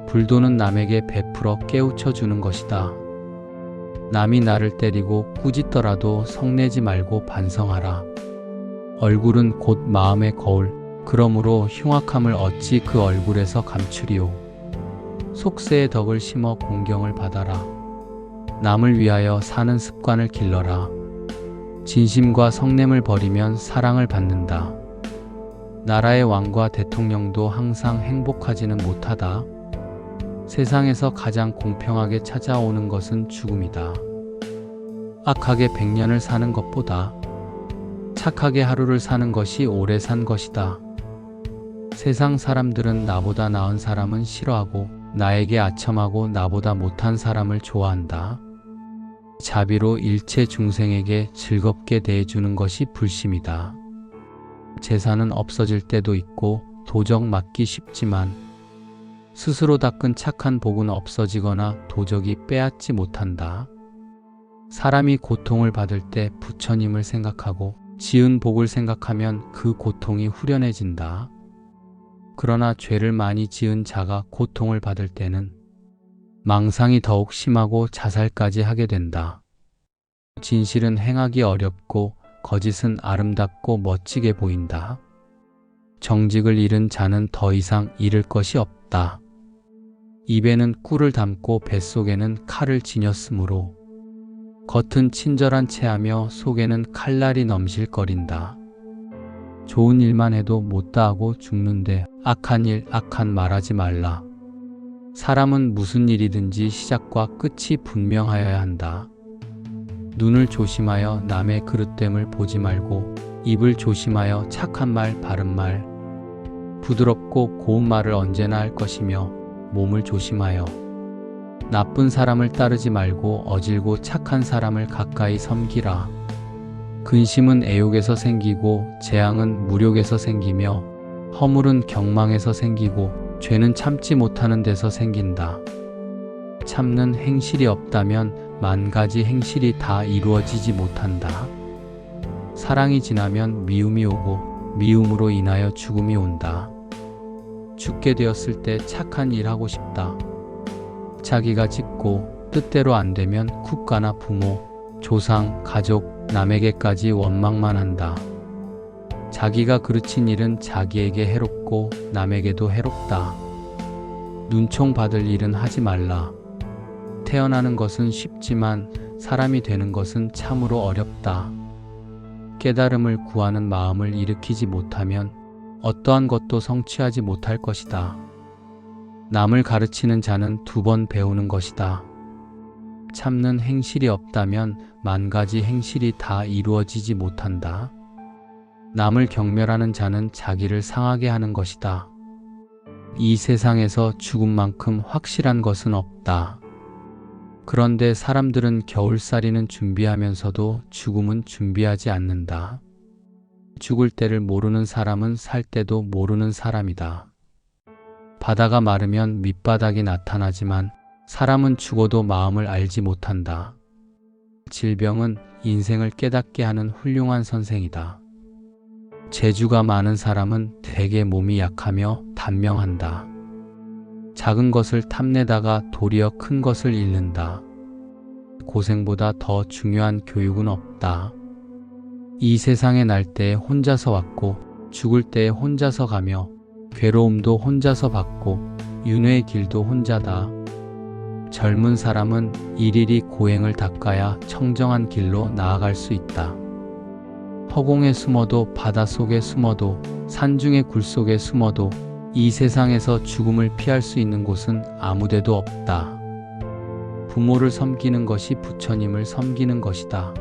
불도는 남에게 베풀어 깨우쳐 주는 것이다. 남이 나를 때리고 꾸짖더라도 성내지 말고 반성하라. 얼굴은 곧 마음의 거울. 그러므로 흉악함을 어찌 그 얼굴에서 감추리오. 속세의 덕을 심어 공경을 받아라. 남을 위하여 사는 습관을 길러라. 진심과 성냄을 버리면 사랑을 받는다. 나라의 왕과 대통령도 항상 행복하지는 못하다. 세상에서 가장 공평하게 찾아오는 것은 죽음이다. 악하게 100년을 사는 것보다 착하게 하루를 사는 것이 오래 산 것이다. 세상 사람들은 나보다 나은 사람은 싫어하고 나에게 아첨하고 나보다 못한 사람을 좋아한다. 자비로 일체 중생에게 즐겁게 대해주는 것이 불심이다. 재산은 없어질 때도 있고 도적 맞기 쉽지만 스스로 닦은 착한 복은 없어지거나 도적이 빼앗지 못한다. 사람이 고통을 받을 때 부처님을 생각하고 지은 복을 생각하면 그 고통이 후련해진다. 그러나 죄를 많이 지은 자가 고통을 받을 때는 망상이 더욱 심하고 자살까지 하게 된다. 진실은 행하기 어렵고 거짓은 아름답고 멋지게 보인다. 정직을 잃은 자는 더 이상 잃을 것이 없다. 입에는 꿀을 담고 뱃속에는 칼을 지녔으므로 겉은 친절한 체하며 속에는 칼날이 넘실거린다. 좋은 일만 해도 못다하고 죽는데 악한 일, 악한 말하지 말라. 사람은 무슨 일이든지 시작과 끝이 분명하여야 한다. 눈을 조심하여 남의 그릇됨을 보지 말고 입을 조심하여 착한 말, 바른 말, 부드럽고 고운 말을 언제나 할 것이며 몸을 조심하여 나쁜 사람을 따르지 말고 어질고 착한 사람을 가까이 섬기라. 근심은 애욕에서 생기고 재앙은 무력에서 생기며 허물은 경망에서 생기고 죄는 참지 못하는 데서 생긴다. 참는 행실이 없다면 만 가지 행실이 다 이루어지지 못한다. 사랑이 지나면 미움이 오고 미움으로 인하여 죽음이 온다. 죽게 되었을 때 착한 일 하고 싶다. 자기가 짓고 뜻대로 안 되면 국가나 부모, 조상, 가족, 남에게까지 원망만 한다. 자기가 그르친 일은 자기에게 해롭고 남에게도 해롭다. 눈총 받을 일은 하지 말라. 태어나는 것은 쉽지만 사람이 되는 것은 참으로 어렵다. 깨달음을 구하는 마음을 일으키지 못하면 어떠한 것도 성취하지 못할 것이다. 남을 가르치는 자는 2번 배우는 것이다. 참는 행실이 없다면 만 가지 행실이 다 이루어지지 못한다. 남을 경멸하는 자는 자기를 상하게 하는 것이다. 이 세상에서 죽음만큼 확실한 것은 없다. 그런데 사람들은 겨울살이는 준비하면서도 죽음은 준비하지 않는다. 죽을 때를 모르는 사람은 살 때도 모르는 사람이다. 바다가 마르면 밑바닥이 나타나지만 사람은 죽어도 마음을 알지 못한다. 질병은 인생을 깨닫게 하는 훌륭한 선생이다. 재주가 많은 사람은 대개 몸이 약하며 단명한다. 작은 것을 탐내다가 도리어 큰 것을 잃는다. 고생보다 더 중요한 교육은 없다. 이 세상에 날 때에 혼자서 왔고 죽을 때에 혼자서 가며 괴로움도 혼자서 받고 윤회의 길도 혼자다. 젊은 사람은 일일이 고행을 닦아야 청정한 길로 나아갈 수 있다. 허공에 숨어도 바닷속에 숨어도 산중의 굴속에 숨어도 이 세상에서 죽음을 피할 수 있는 곳은 아무데도 없다. 부모를 섬기는 것이 부처님을 섬기는 것이다.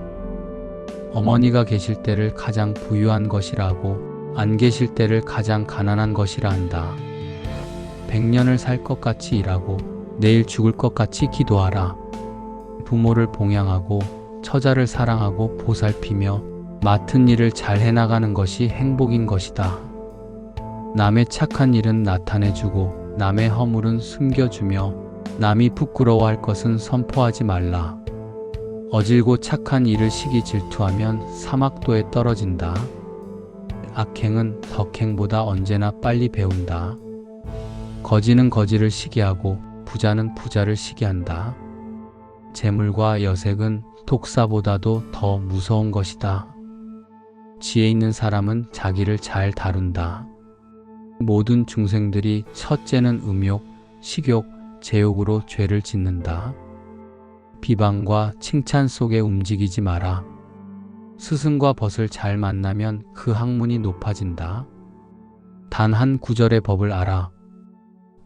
어머니가 계실 때를 가장 부유한 것이라고 안 계실 때를 가장 가난한 것이라 한다. 100년을 살 것 같이 일하고 내일 죽을 것 같이 기도하라. 부모를 봉양하고 처자를 사랑하고 보살피며 맡은 일을 잘 해나가는 것이 행복인 것이다. 남의 착한 일은 나타내주고 남의 허물은 숨겨주며 남이 부끄러워할 것은 선포하지 말라. 어질고 착한 일을 시기 질투하면 사막도에 떨어진다. 악행은 덕행보다 언제나 빨리 배운다. 거지는 거지를 시기하고 부자는 부자를 시기한다. 재물과 여색은 독사보다도 더 무서운 것이다. 지혜 있는 사람은 자기를 잘 다룬다. 모든 중생들이 첫째는 음욕, 식욕, 제욕으로 죄를 짓는다. 비방과 칭찬 속에 움직이지 마라. 스승과 벗을 잘 만나면 그 학문이 높아진다. 단 한 구절의 법을 알아.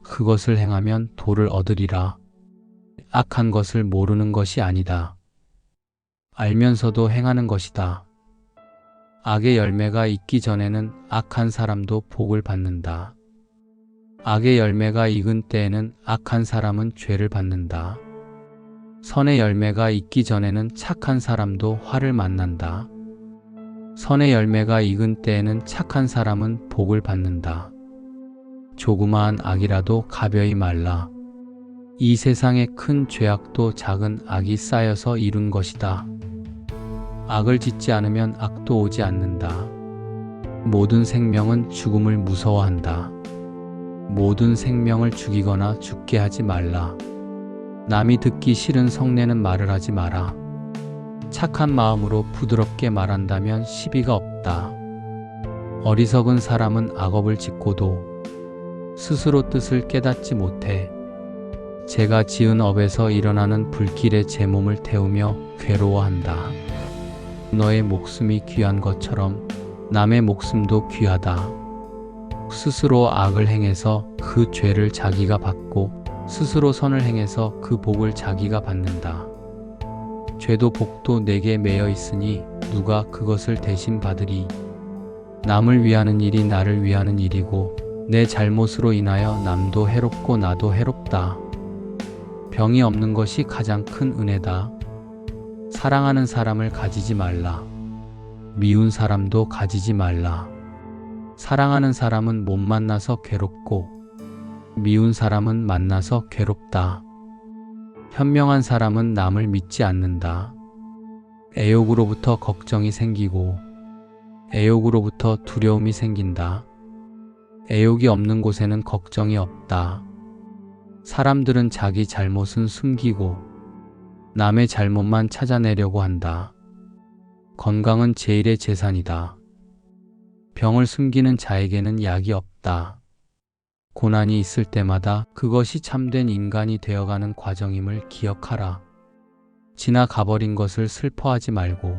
그것을 행하면 도를 얻으리라. 악한 것을 모르는 것이 아니다. 알면서도 행하는 것이다. 악의 열매가 있기 전에는 악한 사람도 복을 받는다. 악의 열매가 익은 때에는 악한 사람은 죄를 받는다. 선의 열매가 있기 전에는 착한 사람도 화를 만난다. 선의 열매가 익은 때에는 착한 사람은 복을 받는다. 조그마한 악이라도 가벼이 말라. 이 세상의 큰 죄악도 작은 악이 쌓여서 이룬 것이다. 악을 짓지 않으면 악도 오지 않는다. 모든 생명은 죽음을 무서워한다. 모든 생명을 죽이거나 죽게 하지 말라. 남이 듣기 싫은 성내는 말을 하지 마라. 착한 마음으로 부드럽게 말한다면 시비가 없다. 어리석은 사람은 악업을 짓고도 스스로 뜻을 깨닫지 못해. 제가 지은 업에서 일어나는 불길에 제 몸을 태우며 괴로워한다. 너의 목숨이 귀한 것처럼 남의 목숨도 귀하다. 스스로 악을 행해서 그 죄를 자기가 받고 스스로 선을 행해서 그 복을 자기가 받는다. 죄도 복도 내게 매여 있으니 누가 그것을 대신 받으리. 남을 위하는 일이 나를 위하는 일이고 내 잘못으로 인하여 남도 해롭고 나도 해롭다. 병이 없는 것이 가장 큰 은혜다. 사랑하는 사람을 가지지 말라. 미운 사람도 가지지 말라. 사랑하는 사람은 못 만나서 괴롭고 미운 사람은 만나서 괴롭다. 현명한 사람은 남을 믿지 않는다. 애욕으로부터 걱정이 생기고 애욕으로부터 두려움이 생긴다. 애욕이 없는 곳에는 걱정이 없다. 사람들은 자기 잘못은 숨기고 남의 잘못만 찾아내려고 한다. 건강은 제일의 재산이다. 병을 숨기는 자에게는 약이 없다. 고난이 있을 때마다 그것이 참된 인간이 되어가는 과정임을 기억하라. 지나가버린 것을 슬퍼하지 말고